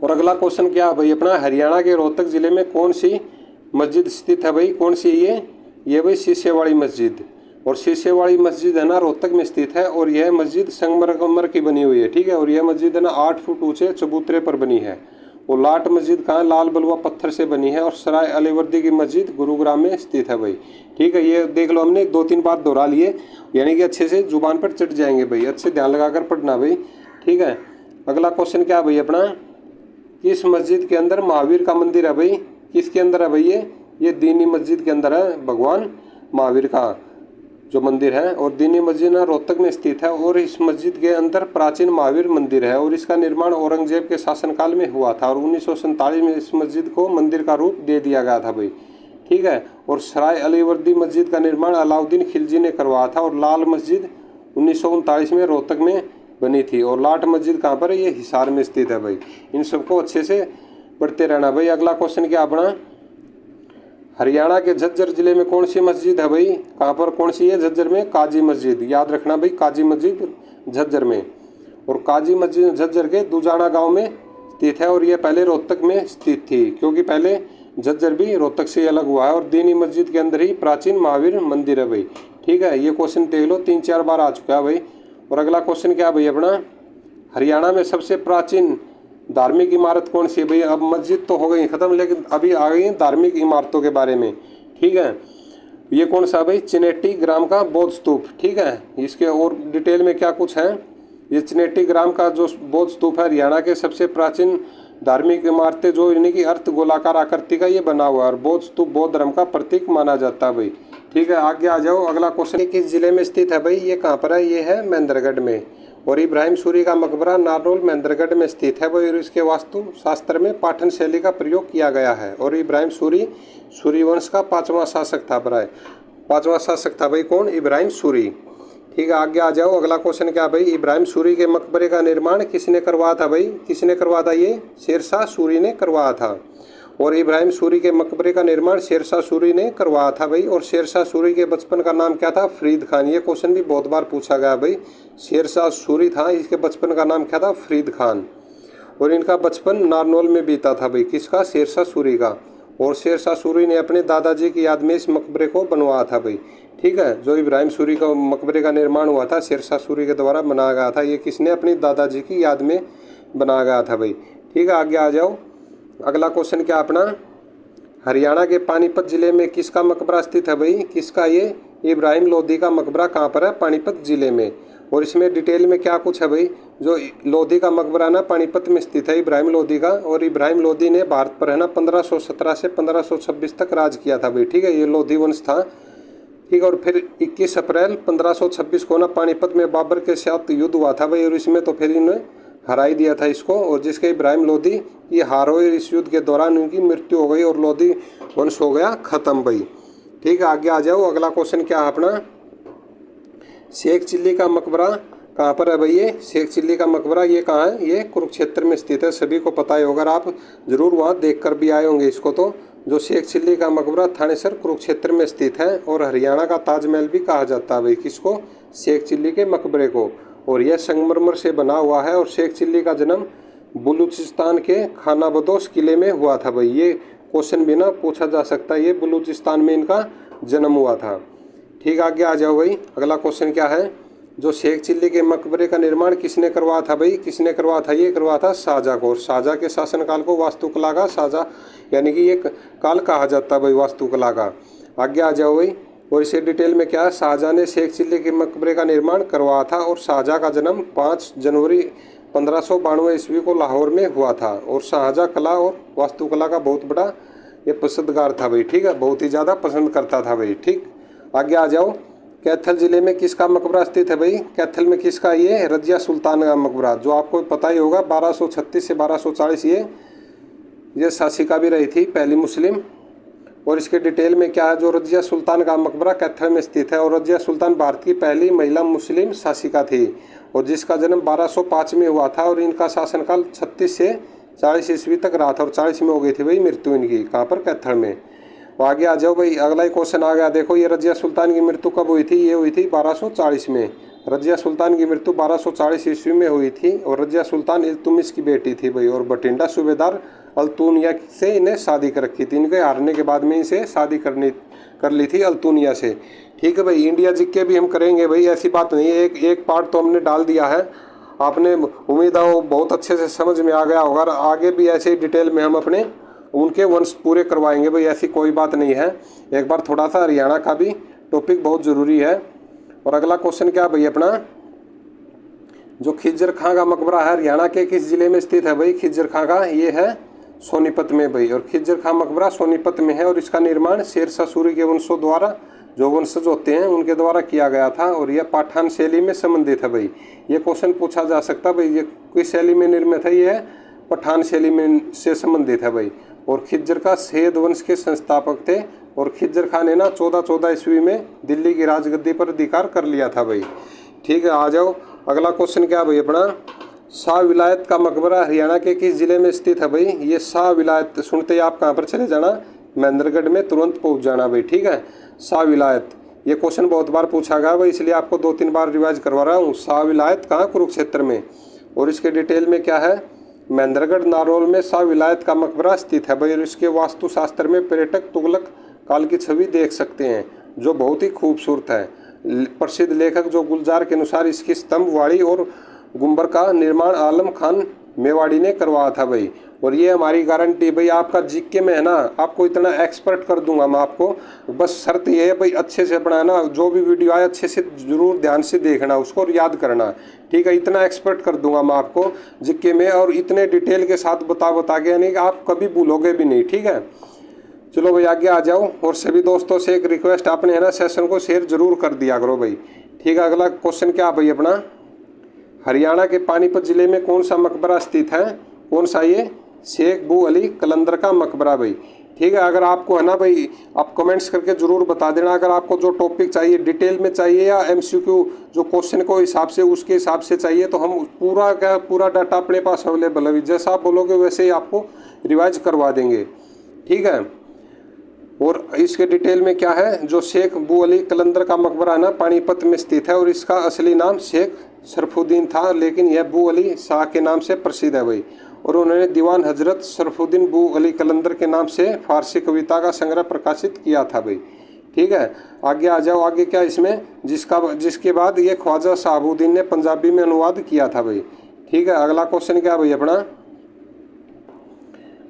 और अगला क्वेश्चन क्या है भाई अपना, हरियाणा के रोहतक जिले में कौन सी मस्जिद स्थित है भाई? कौन सी? ये भाई शीशेवाड़ी मस्जिद। और शीशेवाड़ी मस्जिद है ना रोहतक में स्थित है। और यह मस्जिद संगमरमर की बनी हुई है। ठीक है, और यह मस्जिद है ना 8 फुट ऊंचे चबूतरे पर बनी है। और लाट मस्जिद कहाँ? लाल बलुआ पत्थर से बनी है। और सराय अली वर्दी की मस्जिद गुरुग्राम में स्थित है भाई। ठीक है, ये देख लो हमने 2-3 बार दोहरा लिए, यानी कि अच्छे से जुबान पर चढ़ जाएंगे भाई। अच्छे ध्यान लगाकर पढ़ना भाई। ठीक है, अगला क्वेश्चन क्या है भाई अपना, किस मस्जिद के अंदर महावीर का मंदिर है भाई? किसके अंदर है भाई? ये दीनी मस्जिद के अंदर है, भगवान महावीर का जो मंदिर है। और दीनी मस्जिद ना रोहतक में स्थित है। और इस मस्जिद के अंदर प्राचीन महावीर मंदिर है। और इसका निर्माण औरंगजेब के शासनकाल में हुआ था। और 1947 में इस मस्जिद को मंदिर का रूप दे दिया गया था भाई। ठीक है, और सराय अली वर्दी मस्जिद का निर्माण अलाउद्दीन खिलजी ने करवाया था। और लाल मस्जिद 1939 में रोहतक में बनी थी। और लाट मस्जिद कहाँ पर है? ये हिसार में स्थित है भाई। इन सबको अच्छे से पढ़ते रहना भाई। अगला क्वेश्चन क्या अपना, हरियाणा के झज्जर जिले में कौन सी मस्जिद है भाई? कहाँ पर? कौन सी है? झज्जर में काजी मस्जिद। याद रखना भाई, काजी मस्जिद झज्जर में। और काजी मस्जिद झज्जर के दुजाना गांव में स्थित है। और यह पहले रोहतक में स्थित थी, क्योंकि पहले झज्जर भी रोहतक से अलग हुआ है। और दीनी मस्जिद के अंदर ही प्राचीन महावीर मंदिर है भाई। ठीक है, ये क्वेश्चन देख लो 3-4 बार आ चुका है भाई। और अगला क्वेश्चन क्या है भाई अपना, हरियाणा में सबसे प्राचीन धार्मिक इमारत कौन सी है भाई? अब मस्जिद तो हो गई खत्म, लेकिन अभी आ गई धार्मिक इमारतों के बारे में। ठीक है, ये कौन सा भाई? चिनेटी ग्राम का बौद्ध स्तूप। ठीक है, इसके और डिटेल में क्या कुछ है? ये चिनेटी ग्राम का जो बौद्ध स्तूप है हरियाणा के सबसे प्राचीन धार्मिक इमारतें जो यानी कि अर्थ गोलाकार आकृति का ये बना हुआ है। और बौद्ध स्तूप बौद्ध धर्म का प्रतीक माना जाता है भाई। ठीक है, आगे आ जाओ। अगला क्वेश्चन किस जिले में स्थित है भाई? ये कहाँ पर है? ये है महेंद्रगढ़ में। और इब्राहिम सूरी का मकबरा नारनौल महेंद्रगढ़ में स्थित है भाई। और इसके वास्तु शास्त्र में पाठन शैली का प्रयोग किया गया है। और इब्राहिम सूरी वंश का 5वां शासक था भाई। 5वां शासक था भाई कौन? इब्राहिम सूरी। ठीक है, आगे आ जाओ। अगला क्वेश्चन क्या भाई, इब्राहिम सूरी के मकबरे का निर्माण किसने करवाया था भाई? किसने करवाया था? ये शेरशाह सूरी ने करवाया था। और इब्राहिम सूरी के मकबरे का निर्माण शेरशाह सूरी ने करवाया था भाई। और शेरशाह सूरी के बचपन का नाम क्या था? फरीद खान। ये क्वेश्चन भी बहुत बार पूछा गया भाई। शेरशाह सूरी था, इसके बचपन का नाम क्या था? फरीद खान। और इनका बचपन नारनौल में बीता था भाई। किसका? शेरशाह सूरी का। और शेरशाह सूरी ने अपने दादाजी की याद में इस मकबरे को बनवाया था भाई। ठीक है, जो इब्राहिम सूरी का मकबरे का निर्माण हुआ था शेरशाह सूरी के द्वारा बनाया गया था। ये किसने? अपनी दादाजी की याद में बनाया गया था भाई। ठीक है, आगे आ जाओ। अगला क्वेश्चन क्या अपना, हरियाणा के पानीपत जिले में किसका मकबरा स्थित है भाई? किसका? ये इब्राहिम लोधी का मकबरा कहाँ पर है? पानीपत जिले में। और इसमें डिटेल में क्या कुछ है भाई? जो लोधी का मकबरा ना पानीपत में स्थित है, इब्राहिम लोधी का। और इब्राहिम लोधी ने भारत पर है ना 1517 से 1526 तक राज किया था भाई। ठीक है, ये लोधी वंश था। ठीक है, और फिर 21 अप्रैल 1526 को ना पानीपत में बाबर के साथ युद्ध हुआ था भाई। और इसमें तो फिर इन्हें हरा ही दिया था इसको। और जिसके इब्राहिम लोधी ये हार हुए, इस युद्ध के दौरान उनकी मृत्यु हो गई और लोधी वंश हो गया खत्म भाई। ठीक है, आगे आ जाओ। अगला क्वेश्चन क्या है अपना, शेख चिल्ली का मकबरा कहाँ पर है भाई? ये शेख चिल्ली का मकबरा ये कहाँ है? ये कुरुक्षेत्र में स्थित है। सभी को पता ही होगा, आप जरूर वहाँ देख कर भी आए होंगे इसको। तो जो शेख चिल्ली का मकबरा थानेसर कुरुक्षेत्र में स्थित है। और हरियाणा का ताजमहल भी कहा जाता है भाई किसको? शेख चिल्ली के मकबरे को। और यह संगमरमर से बना हुआ है। और शेख चिल्ली का जन्म बलूचिस्तान के खाना बदोश किले में हुआ था भाई। ये क्वेश्चन भी ना पूछा जा सकता है, ये बलूचिस्तान में इनका जन्म हुआ था। ठीक, आगे आ जाओ भाई। अगला क्वेश्चन क्या है, जो शेख चिल्ली के मकबरे का निर्माण किसने करवाया था भाई? किसने करवाया था? ये करवाया था शाहजहाँ को। और शाहजहाँ के शासनकाल को वास्तुकला का शाहजहाँ यानी कि ये काल कहा जाता है भाई वास्तुकला का। आगे आ जाओ भाई। और इसे डिटेल में क्या है, शाहजहाँ ने शेख चिल्ली के मकबरे का निर्माण करवाया था। और शाहजहाँ का जन्म 5 जनवरी 1592 ईस्वी को लाहौर में हुआ था। और शाहजहाँ कला और वास्तुकला का बहुत बड़ा ये पसंदगार था भाई। ठीक है, बहुत ही ज़्यादा पसंद करता था भाई। ठीक, आगे आ जाओ। कैथल जिले में किसका मकबरा स्थित है भाई? कैथल में किसका? ये रजिया सुल्तान का मकबरा, जो आपको पता ही होगा 1236 से 1240 ये शासिका भी रही थी, पहली मुस्लिम। और इसके डिटेल में क्या है, जो रजिया सुल्तान का मकबरा कैथल में स्थित है। और रजिया सुल्तान भारत की पहली महिला मुस्लिम शासिका थी और जिसका जन्म 1205 में हुआ था। और इनका शासनकाल 36 से 40 ईस्वी तक रहा था। और 40 में हो गई थी भाई मृत्यु इनकी, कहाँ पर? कैथल में। तो आगे आ जाओ भाई। अगला ही क्वेश्चन आ गया, देखो ये रजिया सुल्तान की मृत्यु कब हुई थी? ये हुई थी 1240 में। रजिया सुल्तान की मृत्यु 1240 ईस्वी में हुई थी। और रजिया सुल्तान इल्तुतमिश की बेटी थी भाई। और बठिंडा सूबेदार अल्तुनिया से इन्हें शादी कर रखी थी। इनके हारने के बाद में इसे शादी कर ली थी अल्तुनिया से। ठीक है भाई, इंडिया जीके भी हम करेंगे भाई, ऐसी बात नहीं है। एक पार्ट तो हमने डाल दिया है, आपने उम्मीद है वो बहुत अच्छे से समझ में आ गया होगा। आगे भी ऐसे ही डिटेल में हम अपने उनके वंश पूरे करवाएंगे भाई, ऐसी कोई बात नहीं है। एक बार थोड़ा सा हरियाणा का भी टॉपिक बहुत ज़रूरी है। और अगला क्वेश्चन क्या भाई अपना, जो खिज्जर खां का मकबरा है हरियाणा के किस जिले में स्थित है भाई? खिज्जर खां का ये है सोनीपत में भाई। और खिज्जर खां मकबरा सोनीपत में है। और इसका निर्माण शेरशाह सूरी के वंशों द्वारा, जो वंशज होते हैं उनके द्वारा किया गया था। और यह पाठान शैली में संबंधित है भाई। ये क्वेश्चन पूछा जा सकता है भाई, ये किस शैली में निर्मित है? ये पठान शैली में से संबंधित है भाई। और खिज्जर का सैयद वंश के संस्थापक थे। और खिज्जर खान ने ना 1414 ईस्वी में दिल्ली की राजगद्दी पर अधिकार कर लिया था भाई। ठीक है, आ जाओ। अगला क्वेश्चन क्या भाई अपना, शाह विलायत का मकबरा हरियाणा के किस जिले में स्थित है भाई? ये शाह विलायत सुनते ही आप कहाँ पर चले जाना, महेंद्रगढ़ में तुरंत पहुँच जाना भाई। ठीक है, शाह विलायत, ये क्वेश्चन बहुत बार पूछा गया भाई, इसलिए आपको 2-3 बार रिवाइज करवा रहा हूँ। शाह विलायत कहाँ? कुरुक्षेत्र में। और इसके डिटेल में क्या है, महेंद्रगढ़ नारौल में शाह विलायत का मकबरा स्थित है भाई। और इसके वास्तुशास्त्र में पर्यटक तुगलक काल की छवि देख सकते हैं, जो बहुत ही खूबसूरत है। प्रसिद्ध लेखक जो गुलजार के अनुसार इसकी स्तंभवाड़ी और गुंबर का निर्माण आलम खान मेवाड़ी ने करवाया था भाई। और ये हमारी गारंटी भाई, आपका जीके में है ना, आपको इतना एक्सपर्ट कर दूंगा मैं आपको। बस शर्त ये है भाई, अच्छे से बनाना, जो भी वीडियो आए अच्छे से जरूर ध्यान से देखना, उसको और याद करना। ठीक है, इतना एक्सपर्ट कर दूंगा मैं आपको जीके में, और इतने डिटेल के साथ बता के, यानी कि आप कभी भूलोगे भी नहीं। ठीक है, चलो भाई आगे आ जाओ। और सभी दोस्तों से एक रिक्वेस्ट, आपने है ना सेशन को शेयर जरूर कर दिया करो भाई। ठीक है, अगला क्वेश्चन क्या भाई अपना, हरियाणा के पानीपत जिले में कौन सा मकबरा स्थित है? कौन सा? ये शेख बू अली कलंदर का मकबरा भाई। ठीक है, अगर आपको है ना भाई, आप कमेंट्स करके जरूर बता देना, अगर आपको जो टॉपिक चाहिए डिटेल में चाहिए या एमसीक्यू जो क्वेश्चन को हिसाब से उसके हिसाब से चाहिए, तो हम पूरा डाटा अपने पास अवेलेबल है। जैसा आप बोलोगे वैसे ही आपको रिवाइज करवा देंगे। ठीक है, और इसके डिटेल में क्या है, जो शेख बू अली कलंदर का मकबरा ना पानीपत में स्थित है। और इसका असली नाम शेख शरफुद्दीन था, लेकिन यह बू अली शाह के नाम से प्रसिद्ध है भाई। और उन्होंने दीवान हजरत शरफुद्दीन बू अली कलंदर के नाम से फारसी कविता का संग्रह प्रकाशित किया था भाई। ठीक है, आगे आ जाओ। आगे क्या इसमें जिसके बाद ये ख्वाजा शहाबुद्दीन ने पंजाबी में अनुवाद किया था भाई। ठीक है, अगला क्वेश्चन क्या भाई अपना,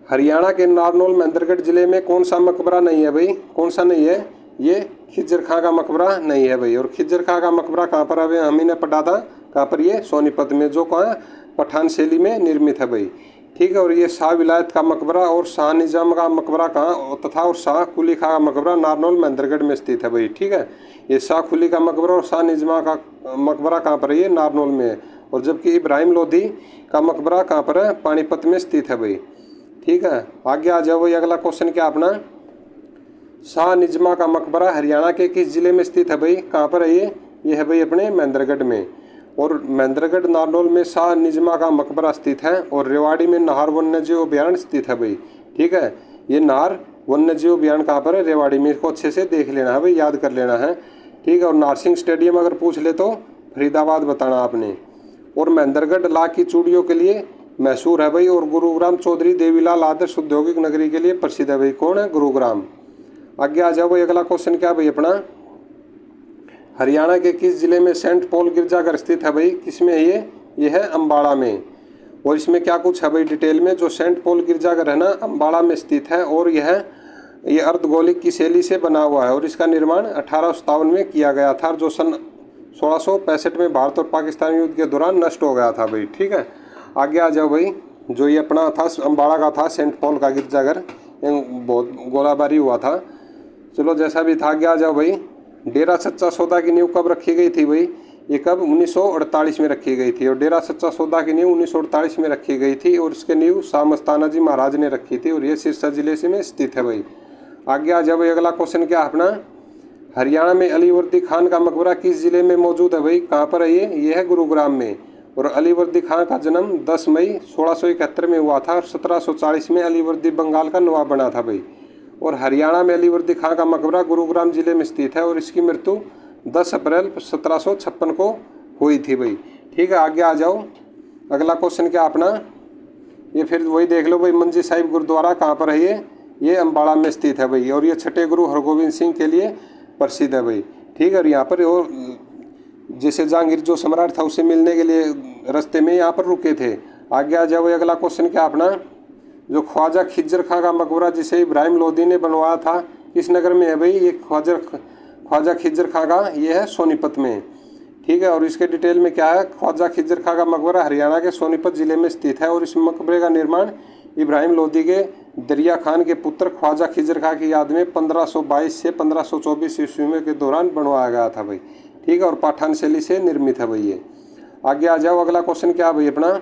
हरियाणा के नारनौल महेंद्रगढ़ जिले में कौन सा मकबरा नहीं है भाई, कौन सा नहीं है, ये खिज्जर खां का मकबरा नहीं है भाई। और खिज्जर खां का मकबरा कहाँ पर है, हम ही ने पढ़ा था, कहाँ पर, ये सोनीपत में, जो कहाँ पठान शैली में निर्मित है भाई। ठीक है, और ये शाह विलायत का मकबरा और शाह निजाम का मकबरा कहाँ तथा और शाह कुली खां का मकबरा नारनौल महेंद्रगढ़ में स्थित है भाई। ठीक है, ये शाह कुली का मकबरा और शाह निजाम का मकबरा कहाँ पर है, ये नारनौल में है। और जबकि इब्राहिम लोधी का मकबरा कहाँ पर है, पानीपत में स्थित है भाई। ठीक है, आगे आ जाओ भाई। अगला क्वेश्चन क्या अपना, शाह निजमा का मकबरा हरियाणा के किस जिले में स्थित है भाई, कहाँ पर है ये है भाई अपने महेंद्रगढ़ में। और महेंद्रगढ़ नारनौल में शाह निजमा का मकबरा स्थित है। और रेवाड़ी में नाहर वन्यजीव अभ्यारण्य स्थित है भाई। ठीक है, ये नाहर वन्यजीव अभ्यारण्य कहाँ पर है, रेवाड़ी में। इसको अच्छे से देख लेना है भाई, याद कर लेना है। ठीक है, और नारसिंह स्टेडियम अगर पूछ ले तो फरीदाबाद बताना आपने। और महेंद्रगढ़ ला की चूड़ियों के लिए मशहूर है भाई। और गुरुग्राम चौधरी देवीलाल आदर्श औद्योगिक नगरी के लिए प्रसिद्ध है भाई। कौन है, गुरुग्राम। आगे आ जाओ भाई। अगला क्वेश्चन क्या भाई अपना, हरियाणा के किस जिले में सेंट पॉल गिरजाघर स्थित है भाई, किसमें है ये है अम्बाड़ा में। और इसमें क्या कुछ है भाई डिटेल में, जो सेंट पॉल गिरजाघर है ना, अम्बाड़ा में स्थित है। और ये अर्धगोलिक की शैली से बना हुआ है। और इसका निर्माण 1857 में किया गया था, जो सन 1665 में भारत और पाकिस्तान युद्ध के दौरान नष्ट हो गया था भाई। ठीक है, आगे आ जाओ भाई। जो ये अपना था अम्बाड़ा का था सेंट पॉल का गिरजाघर, बहुत गोलाबारी हुआ था। चलो जैसा भी था, आगे आ जाओ भाई। डेरा सच्चा सौदा की नींव कब रखी गई थी भाई, ये कब 1948 में रखी गई थी। और डेरा सच्चा सौदा की नींव 1948 में रखी गई थी। और इसके नींव शाह मस्ताना जी महाराज ने रखी थी। और ये सिरसा जिले से में स्थित है भाई। आगे आ जाओ भाई। अगला क्वेश्चन क्या अपना, हरियाणा में अलीवर्दी खान का मकबरा किस जिले में मौजूद है भाई, कहाँ पर है ये है गुरुग्राम में। और अलीवर्दी खान का जन्म 10 मई 1671 में हुआ था। और 1740 में अलीवर्दी बंगाल का नवाब बना था भाई। और हरियाणा में अलीवर्दी खान का मकबरा गुरुग्राम जिले में स्थित है। और इसकी मृत्यु 10 अप्रैल 1756 को हुई थी भाई। ठीक है, आगे आ जाओ। अगला क्वेश्चन क्या अपना, ये फिर वही देख लो भाई, मंजी साहिब गुरुद्वारा कहाँ पर है ये अम्बाड़ा में स्थित है भाई। और ये छठे गुरु हरगोविंद सिंह के लिए प्रसिद्ध है भाई। ठीक है, और यहाँ पर और जैसे जहांगीर जो सम्राट था उससे मिलने के लिए रास्ते में यहाँ पर रुके थे। आगे आ जाओ। अगला क्वेश्चन क्या अपना, जो ख्वाजा खिज्जर खां का मकबरा जिसे इब्राहिम लोधी ने बनवाया था, किस नगर में है भाई, ये ख्वाजा खिज्जर खां का ये है सोनीपत में। ठीक है, और इसके डिटेल में क्या है, ख्वाजा खिज्जर खां का मकबरा हरियाणा के सोनीपत जिले में स्थित है। और इस मकबरे का निर्माण इब्राहिम लोधी के दरिया खान के पुत्र ख्वाजा खिज्जर खां की याद में 1522 से 1524 ईस्वी में के दौरान बनवाया गया था भाई। ठीक है, और पाठान शैली से निर्मित है भाई ये। आगे आ जाओ। अगला क्वेश्चन क्या भाई अपना,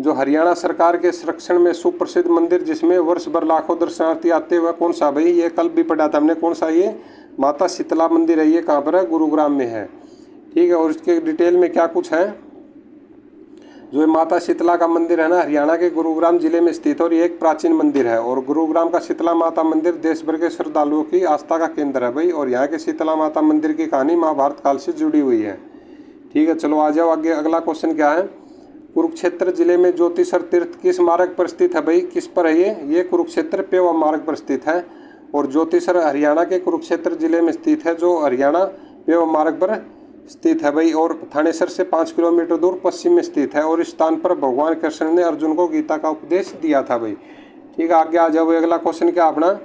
जो हरियाणा सरकार के संरक्षण में सुप्रसिद्ध मंदिर जिसमें वर्ष भर लाखों दर्शनार्थी आते हुए कौन सा भाई, ये कल भी पढ़ा था हमने, कौन सा, ये माता शीतला मंदिर है। ये कहाँ पर है, गुरुग्राम में है। ठीक है, और इसके डिटेल में क्या कुछ है, जो माता शीतला का मंदिर है ना, हरियाणा के गुरुग्राम जिले में स्थित है। और ये एक प्राचीन मंदिर है। और गुरुग्राम का शीतला माता मंदिर देश भर के श्रद्धालुओं की आस्था का केंद्र है भाई। और यहाँ के शीतला माता मंदिर की कहानी महाभारत काल से जुड़ी हुई है। ठीक है, चलो आ जाओ आगे। अगला क्वेश्चन क्या है, कुरुक्षेत्र जिले में ज्योतिषर तीर्थ किस मार्ग पर स्थित है भाई, किस पर है ये कुरुक्षेत्र पेवा मार्ग पर स्थित है। और ज्योतिषर हरियाणा के कुरुक्षेत्र जिले में स्थित है, जो हरियाणा पेवा मार्ग पर स्थित है भाई। और थानेसर से 5 किलोमीटर दूर पश्चिम में स्थित है। और इस स्थान पर भगवान कृष्ण ने अर्जुन को गीता का उपदेश दिया था भाई। ठीक है, आगे आ जाओ। अगला क्वेश्चन क्या अपना,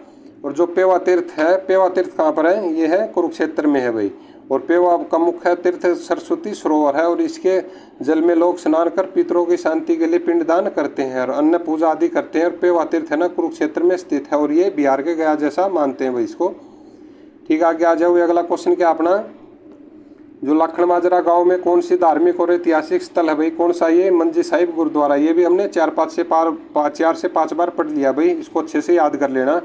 और जो पेवा तीर्थ है, पेवा तीर्थ कहाँ पर है, ये है कुरुक्षेत्र में है भाई। और पेवा का मुख्य तीर्थ सरस्वती सरोवर है। और इसके जल में लोग स्नान कर पितरों की शांति के लिए पिंडदान करते हैं और अन्न पूजा आदि करते हैं। और पेवा तीर्थ है ना, कुरुक्षेत्र में स्थित है। और ये बिहार के गया जैसा मानते हैं भाई इसको। ठीक है, आगे आ जाओ। अगला क्वेश्चन क्या अपना, जो लाखन माजरा गांव में कौन सी धार्मिक और ऐतिहासिक स्थल है भाई, कौन सा, ये मंजी साहिब गुरुद्वारा। ये भी हमने 4 से 5 बार पढ़ लिया भाई, इसको अच्छे से याद कर लेना।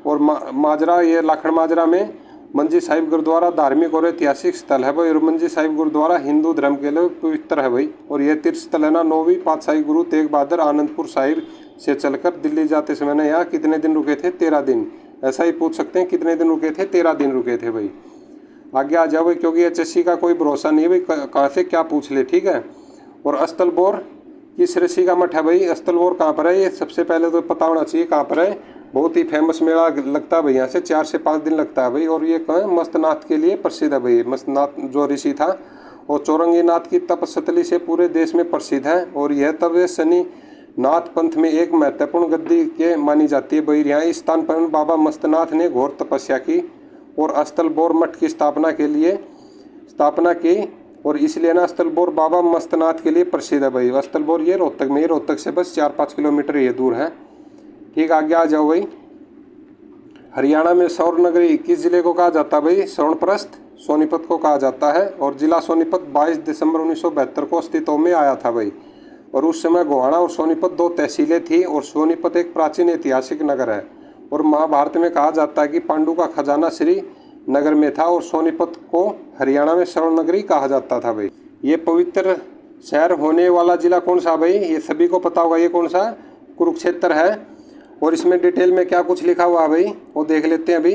और माजरा, ये लाखन माजरा में मंजी साहिब गुरुद्वारा धार्मिक और ऐतिहासिक स्थल है भाई। और मंजी साहिब गुरुद्वारा हिंदू धर्म के लिए पवित्र है भाई। और यह तीर्थ स्थल है ना, 9वीं पातशाही गुरु तेग बहादुर आनंदपुर साहिब से चलकर दिल्ली जाते समय ना यहाँ कितने दिन रुके थे, 13 दिन। ऐसा ही पूछ सकते हैं, कितने दिन रुके थे, 13 दिन रुके थे भाई। आगे आ जाओ भाई, क्योंकि HSC का कोई भरोसा नहीं है भाई, कहाँ से क्या पूछ ले। ठीक है, और अस्तल बोर किस ऋषि का मठ है भाई? अस्तलबोर कहाँ पर है? ये सबसे पहले तो पता होना चाहिए कहाँ पर है। बहुत ही फेमस मेला लगता है भाई, यहाँ से 4 से 5 दिन लगता है भाई। और ये मस्तनाथ के लिए प्रसिद्ध है भाई। मस्तनाथ जो ऋषि था और चौरंगी नाथ की तपस्थली से पूरे देश में प्रसिद्ध है। और यह तब शनि नाथ पंथ में एक महत्वपूर्ण गद्दी के मानी जाती है भाई। यहाँ इस स्थान पर बाबा मस्तनाथ ने घोर तपस्या की और अस्तलबोर मठ की स्थापना की और इसलिए ना अस्तलबोर बाबा मस्तनाथ के लिए प्रसिद्ध है भाई। अस्तलबोर ये रोहतक में, रोहतक से बस 4-5 किलोमीटर ये दूर है। ठीक, आगे आ जाओ भाई। हरियाणा में सौर नगरी किस जिले को कहा जाता है भाई? स्वर्णप्रस्थ सोनीपत को कहा जाता है। और जिला सोनीपत 22 दिसंबर 1972 को अस्तित्व में आया था भाई। और उस समय गोहाना और सोनीपत 2 तहसीलें थी और सोनीपत एक प्राचीन ऐतिहासिक नगर है। और महाभारत में कहा जाता है कि पांडु का खजाना श्री नगर में था और सोनीपत को हरियाणा में स्वर्ण नगरी कहा जाता था भाई। ये पवित्र शहर होने वाला जिला कौन सा भाई? ये सभी को पता होगा। ये कौन सा? कुरुक्षेत्र है। और इसमें डिटेल में क्या कुछ लिखा हुआ है भाई वो देख लेते हैं अभी।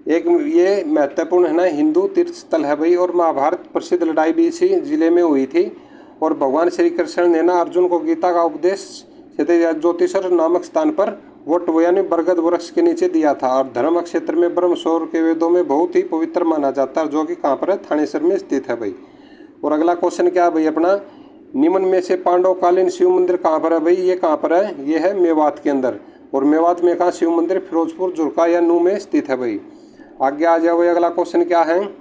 एक ये महत्वपूर्ण है ना हिंदू तीर्थ स्थल है भाई। और महाभारत प्रसिद्ध लड़ाई भी इसी जिले में हुई थी। और भगवान श्री कृष्ण ने ना अर्जुन को गीता का उपदेश ज्योतिषर नामक स्थान पर वट यानी बरगद वृक्ष के नीचे दिया था। और धर्म क्षेत्र में ब्रह्मसौर के वेदों में बहुत ही पवित्र माना जाता है, जो कि कहाँ पर है? थानेसर में स्थित है भाई। और अगला क्वेश्चन क्या है भाई अपना? निम्न में से पांडवकालीन शिव मंदिर कहाँ पर है भाई? ये कहाँ पर है? ये है मेवात के अंदर। और मेवात में कहाँ शिव मंदिर? फिरोजपुर, जुरका या नू में स्थित है भाई। आगे आ जाओ भाई। अगला क्वेश्चन क्या है?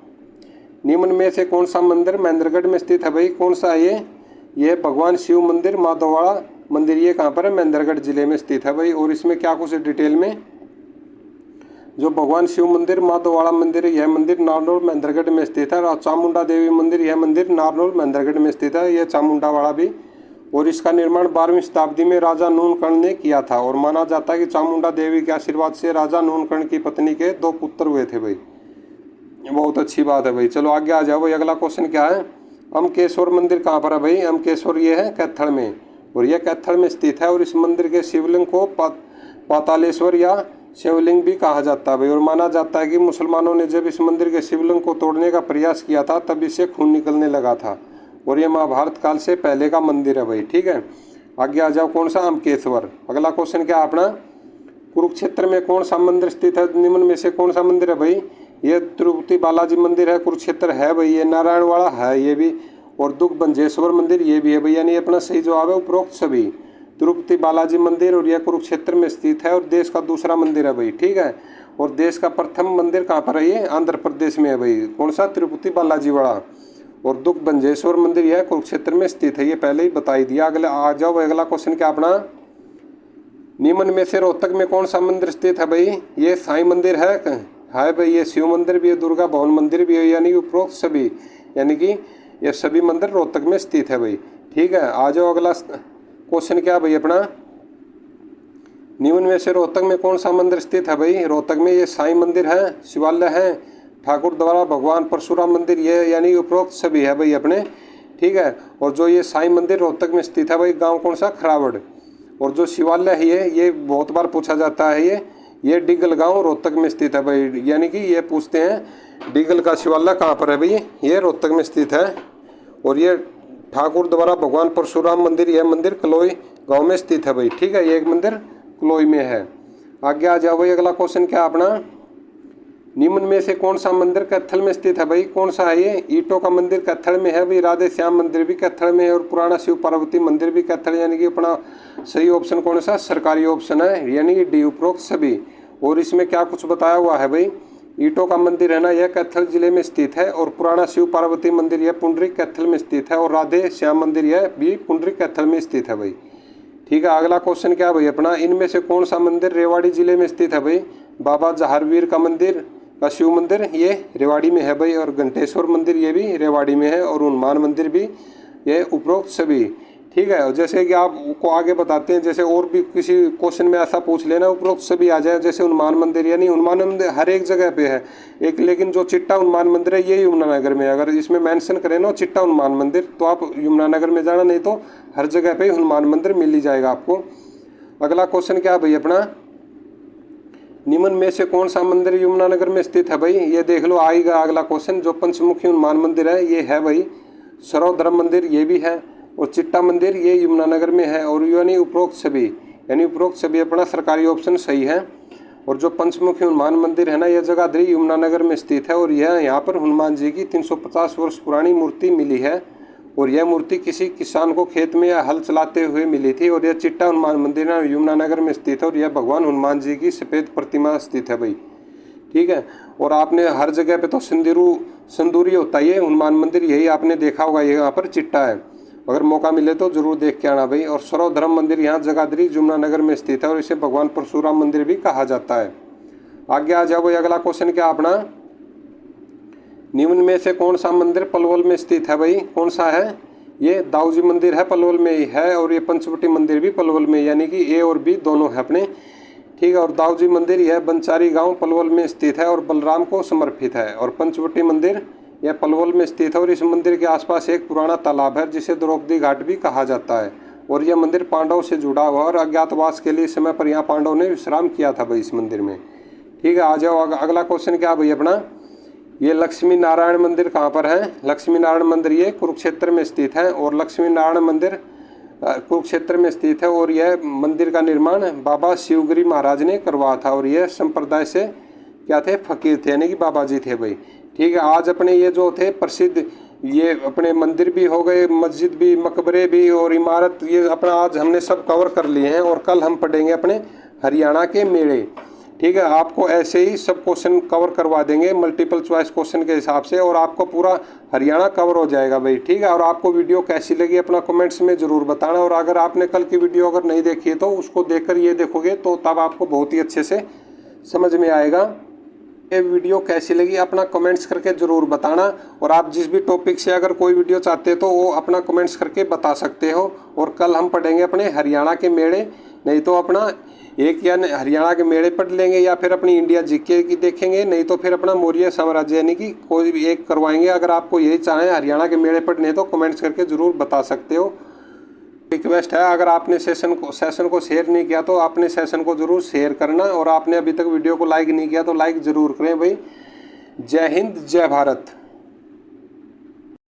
निम्न में से कौन सा मंदिर महेंद्रगढ़ में स्थित है भाई? कौन सा है ये भगवान शिव मंदिर माधोवाड़ा मंदिर। ये कहाँ पर है? महेंद्रगढ़ जिले में स्थित है भाई। और इसमें क्या कुछ डिटेल में जो भगवान शिव मंदिर माधोवाड़ा मंदिर, यह मंदिर नारनौल महेंद्रगढ़ में स्थित है। और चामुंडा देवी मंदिर, यह मंदिर नारनौल महेंद्रगढ़ में स्थित है। यह चामुंडा वाड़ा भी। और इसका निर्माण 12वीं शताब्दी में राजा नूनकर्ण ने किया था। और माना जाता है कि चामुंडा देवी के आशीर्वाद से राजा नूनकर्ण की पत्नी के 2 पुत्र हुए थे भाई। बहुत अच्छी बात है भाई। चलो आगे आ जाओ भाई। अगला क्वेश्चन क्या है? अमकेश्वर मंदिर कहाँ पर है भाई? अमकेश्वर ये है कैथल में। और यह कैथल में स्थित है। और इस मंदिर के शिवलिंग को पातालेश्वर या शिवलिंग भी कहा जाता है भाई। और माना जाता है कि मुसलमानों ने जब इस मंदिर के शिवलिंग को तोड़ने का प्रयास किया था तब इससे खून निकलने लगा था। और ये महाभारत काल से पहले का मंदिर है भाई। ठीक है, आगे आ जाओ। कौन सा? अमकेश्वर। अगला क्वेश्चन क्या है अपना? कुरुक्षेत्र में कौन सा मंदिर स्थित है? निम्न में से कौन सा मंदिर है भाई? ये तिरुपति बालाजी मंदिर है, कुरुक्षेत्र है भाई। ये नारायणवाड़ा है ये भी। और दुख बंजेश्वर मंदिर ये भी है भाई। यानी अपना सही जवाब है उपरोक्त सभी। तिरुपति बालाजी मंदिर और यह कुरुक्षेत्र में स्थित है और देश का दूसरा मंदिर है भाई। ठीक है, और देश का प्रथम मंदिर कहाँ पर है? ये आंध्र प्रदेश में है भाई। कौन सा? तिरुपति बालाजी वाड़ा। और दुख बंजेश्वर मंदिर यह कुरुक्षेत्र में स्थित है। ये पहले ही बता ही दिया। अगला आ जाओ। अगला क्वेश्चन क्या अपना? निम्न में से रोहतक में कौन सा मंदिर स्थित है भाई? ये साईं मंदिर है भाई। ये शिव मंदिर भी है, दुर्गा भवन मंदिर भी है। यानी उपरोक्त सभी, यानी कि ये सभी मंदिर रोहतक में स्थित है भाई। ठीक है, आ जाओ। अगला क्वेश्चन क्या भाई अपना? निम्न में से रोहतक में कौन सा मंदिर स्थित है भाई? रोहतक में ये साईं मंदिर है, शिवालय है, ठाकुर द्वारा भगवान परशुराम मंदिर, ये यानी उपरोक्त सभी है भाई अपने। ठीक है, और जो ये साईं मंदिर रोहतक में स्थित है भाई, गांव कौन सा? खरावड़। और जो शिवालय है ये बहुत बार पूछा जाता है। ये डिगल गांव रोहतक में स्थित है भाई। यानी कि ये पूछते हैं डिगल का शिवालय कहाँ पर है भाई? ये रोहतक में स्थित है। और ये ठाकुर द्वारा भगवान परशुराम मंदिर, यह मंदिर कलोई गांव में स्थित है भाई। ठीक है, ये एक मंदिर कलोई में है। आगे आ जाओ भाई। अगला क्वेश्चन क्या अपना? निम्न में से कौन सा मंदिर कैथल में स्थित है भाई? कौन सा है ये? ईटों का मंदिर कैथल में है भाई। राधे श्याम मंदिर भी कैथल में है और पुराना शिव पार्वती मंदिर भी कैथल। यानी कि अपना सही ऑप्शन कौन सा? सरकारी ऑप्शन है, यानी कि डी उपरोक्त सभी। और इसमें क्या कुछ बताया हुआ है भाई? ईटों का मंदिर है ना, यह कैथल जिले में स्थित है। और पुराना शिव पार्वती मंदिर यह पुंडरिक कैथल में स्थित है। और राधे श्याम मंदिर यह भी पुंडरिक कैथल में स्थित है भाई। ठीक है, अगला क्वेश्चन क्या भाई अपना? इनमें से कौन सा मंदिर रेवाड़ी जिले में स्थित है भाई? बाबा जहारवीर का मंदिर का शिव मंदिर ये रेवाड़ी में है भाई। और घंटेश्वर मंदिर ये भी रेवाड़ी में है। और हनुमान मंदिर भी, ये उपरोक्त सभी। ठीक है, और जैसे कि आपको आगे बताते हैं, जैसे और भी किसी क्वेश्चन में ऐसा पूछ लेना उपरोक्त सभी आ जाए। जैसे हनुमान मंदिर, यानी हनुमान मंदिर हर एक जगह पे है एक, लेकिन जो चिट्टा हनुमान मंदिर है ये यमुनानगर में है। अगर इसमें मेंशन करें ना चिट्टा हनुमान मंदिर, तो आप यमुनानगर में जाना, नहीं तो हर जगह पे हनुमान मंदिर मिल ही जाएगा आपको। अगला क्वेश्चन क्या है भाई अपना? निम्न में से कौन सा मंदिर यमुनानगर में स्थित है भाई? ये देख लो आएगा अगला क्वेश्चन। जो पंचमुखी हनुमान मंदिर है ये है भाई। सर्वधर्म मंदिर ये भी है। और चिट्टा मंदिर ये यमुनानगर में है। और यानी उपरोक्त सभी अपना सरकारी ऑप्शन सही है। और जो पंचमुखी हनुमान मंदिर है ना, यह जगाधरी यमुनानगर में स्थित है। और यह यहाँ पर हनुमान जी की 350 वर्ष पुरानी मूर्ति मिली है। और यह मूर्ति किसी किसान को खेत में या हल चलाते हुए मिली थी। और यह चिट्टा हनुमान मंदिर यमुनानगर में स्थित है। और यह भगवान हनुमान जी की सफ़ेद प्रतिमा स्थित है भाई, ठीक है। और आपने हर जगह पे तो सिंदूरी होता है ये हनुमान मंदिर, यही आपने देखा होगा, ये यहाँ पर चिट्टा है। अगर मौका मिले तो जरूर देख के आना भाई। और सर्वधर्म मंदिर यहाँ जगाधरी यमुनानगर में स्थित है। और इसे भगवान परशुराम मंदिर भी कहा जाता है। आगे आ जाओ भाई, अगला क्वेश्चन क्या अपना, निम्न में से कौन सा मंदिर पलवल में स्थित है भाई? कौन सा है? ये दाऊजी मंदिर है, पलवल में ही है। और ये पंचवटी मंदिर भी पलवल में, यानी कि ए और बी दोनों है अपने, ठीक है। और दाऊजी मंदिर यह बंचारी गांव पलवल में स्थित है और बलराम को समर्पित है। और पंचवटी मंदिर यह पलवल में स्थित है। और इस मंदिर के आसपास एक पुराना तालाब है जिसे द्रौपदी घाट भी कहा जाता है। और यह मंदिर पांडव से जुड़ा हुआ और अज्ञातवास के लिए समय पर यहाँ पांडव ने विश्राम किया था भाई इस मंदिर में, ठीक है। आ जाओ अगला क्वेश्चन क्या भाई अपना, ये लक्ष्मी नारायण मंदिर कहाँ पर है? लक्ष्मी नारायण मंदिर ये कुरुक्षेत्र में स्थित है। और लक्ष्मी नारायण मंदिर कुरुक्षेत्र में स्थित है। और यह मंदिर का निर्माण बाबा शिवगिरी महाराज ने करवाया था। और यह संप्रदाय से क्या थे? फकीर थे, यानी कि बाबा जी थे भाई, ठीक है। आज अपने ये जो थे प्रसिद्ध, ये अपने मंदिर भी हो गए, मस्जिद भी, मकबरे भी और इमारत, ये अपना आज हमने सब कवर कर लिए हैं। और कल हम पढ़ेंगे अपने हरियाणा के मेले, ठीक है। आपको ऐसे ही सब क्वेश्चन कवर करवा देंगे मल्टीपल चॉइस क्वेश्चन के हिसाब से, और आपको पूरा हरियाणा कवर हो जाएगा भाई, ठीक है। और आपको वीडियो कैसी लगी अपना कमेंट्स में ज़रूर बताना। और अगर आपने कल की वीडियो अगर नहीं देखी है तो उसको देखकर ये देखोगे तो तब आपको बहुत ही अच्छे से समझ में आएगा। ये वीडियो कैसी लगी अपना कमेंट्स करके ज़रूर बताना। और आप जिस भी टॉपिक से अगर कोई वीडियो चाहते हो तो वो अपना कमेंट्स करके बता सकते हो। और कल हम पढ़ेंगे अपने हरियाणा के मेले, नहीं तो अपना एक या हरियाणा के मेले पढ़ लेंगे, या फिर अपनी इंडिया जीके की देखेंगे, नहीं तो फिर अपना मौर्य साम्राज्य, यानी कि कोई भी एक करवाएंगे। अगर आपको यही चाहें हरियाणा के मेले पढ़ने तो कमेंट्स करके ज़रूर बता सकते हो। रिक्वेस्ट है, अगर आपने सेशन को शेयर नहीं किया तो आपने सेशन को ज़रूर शेयर करना। और आपने अभी तक वीडियो को लाइक नहीं किया तो लाइक ज़रूर करें भाई। जय हिंद, जय भारत।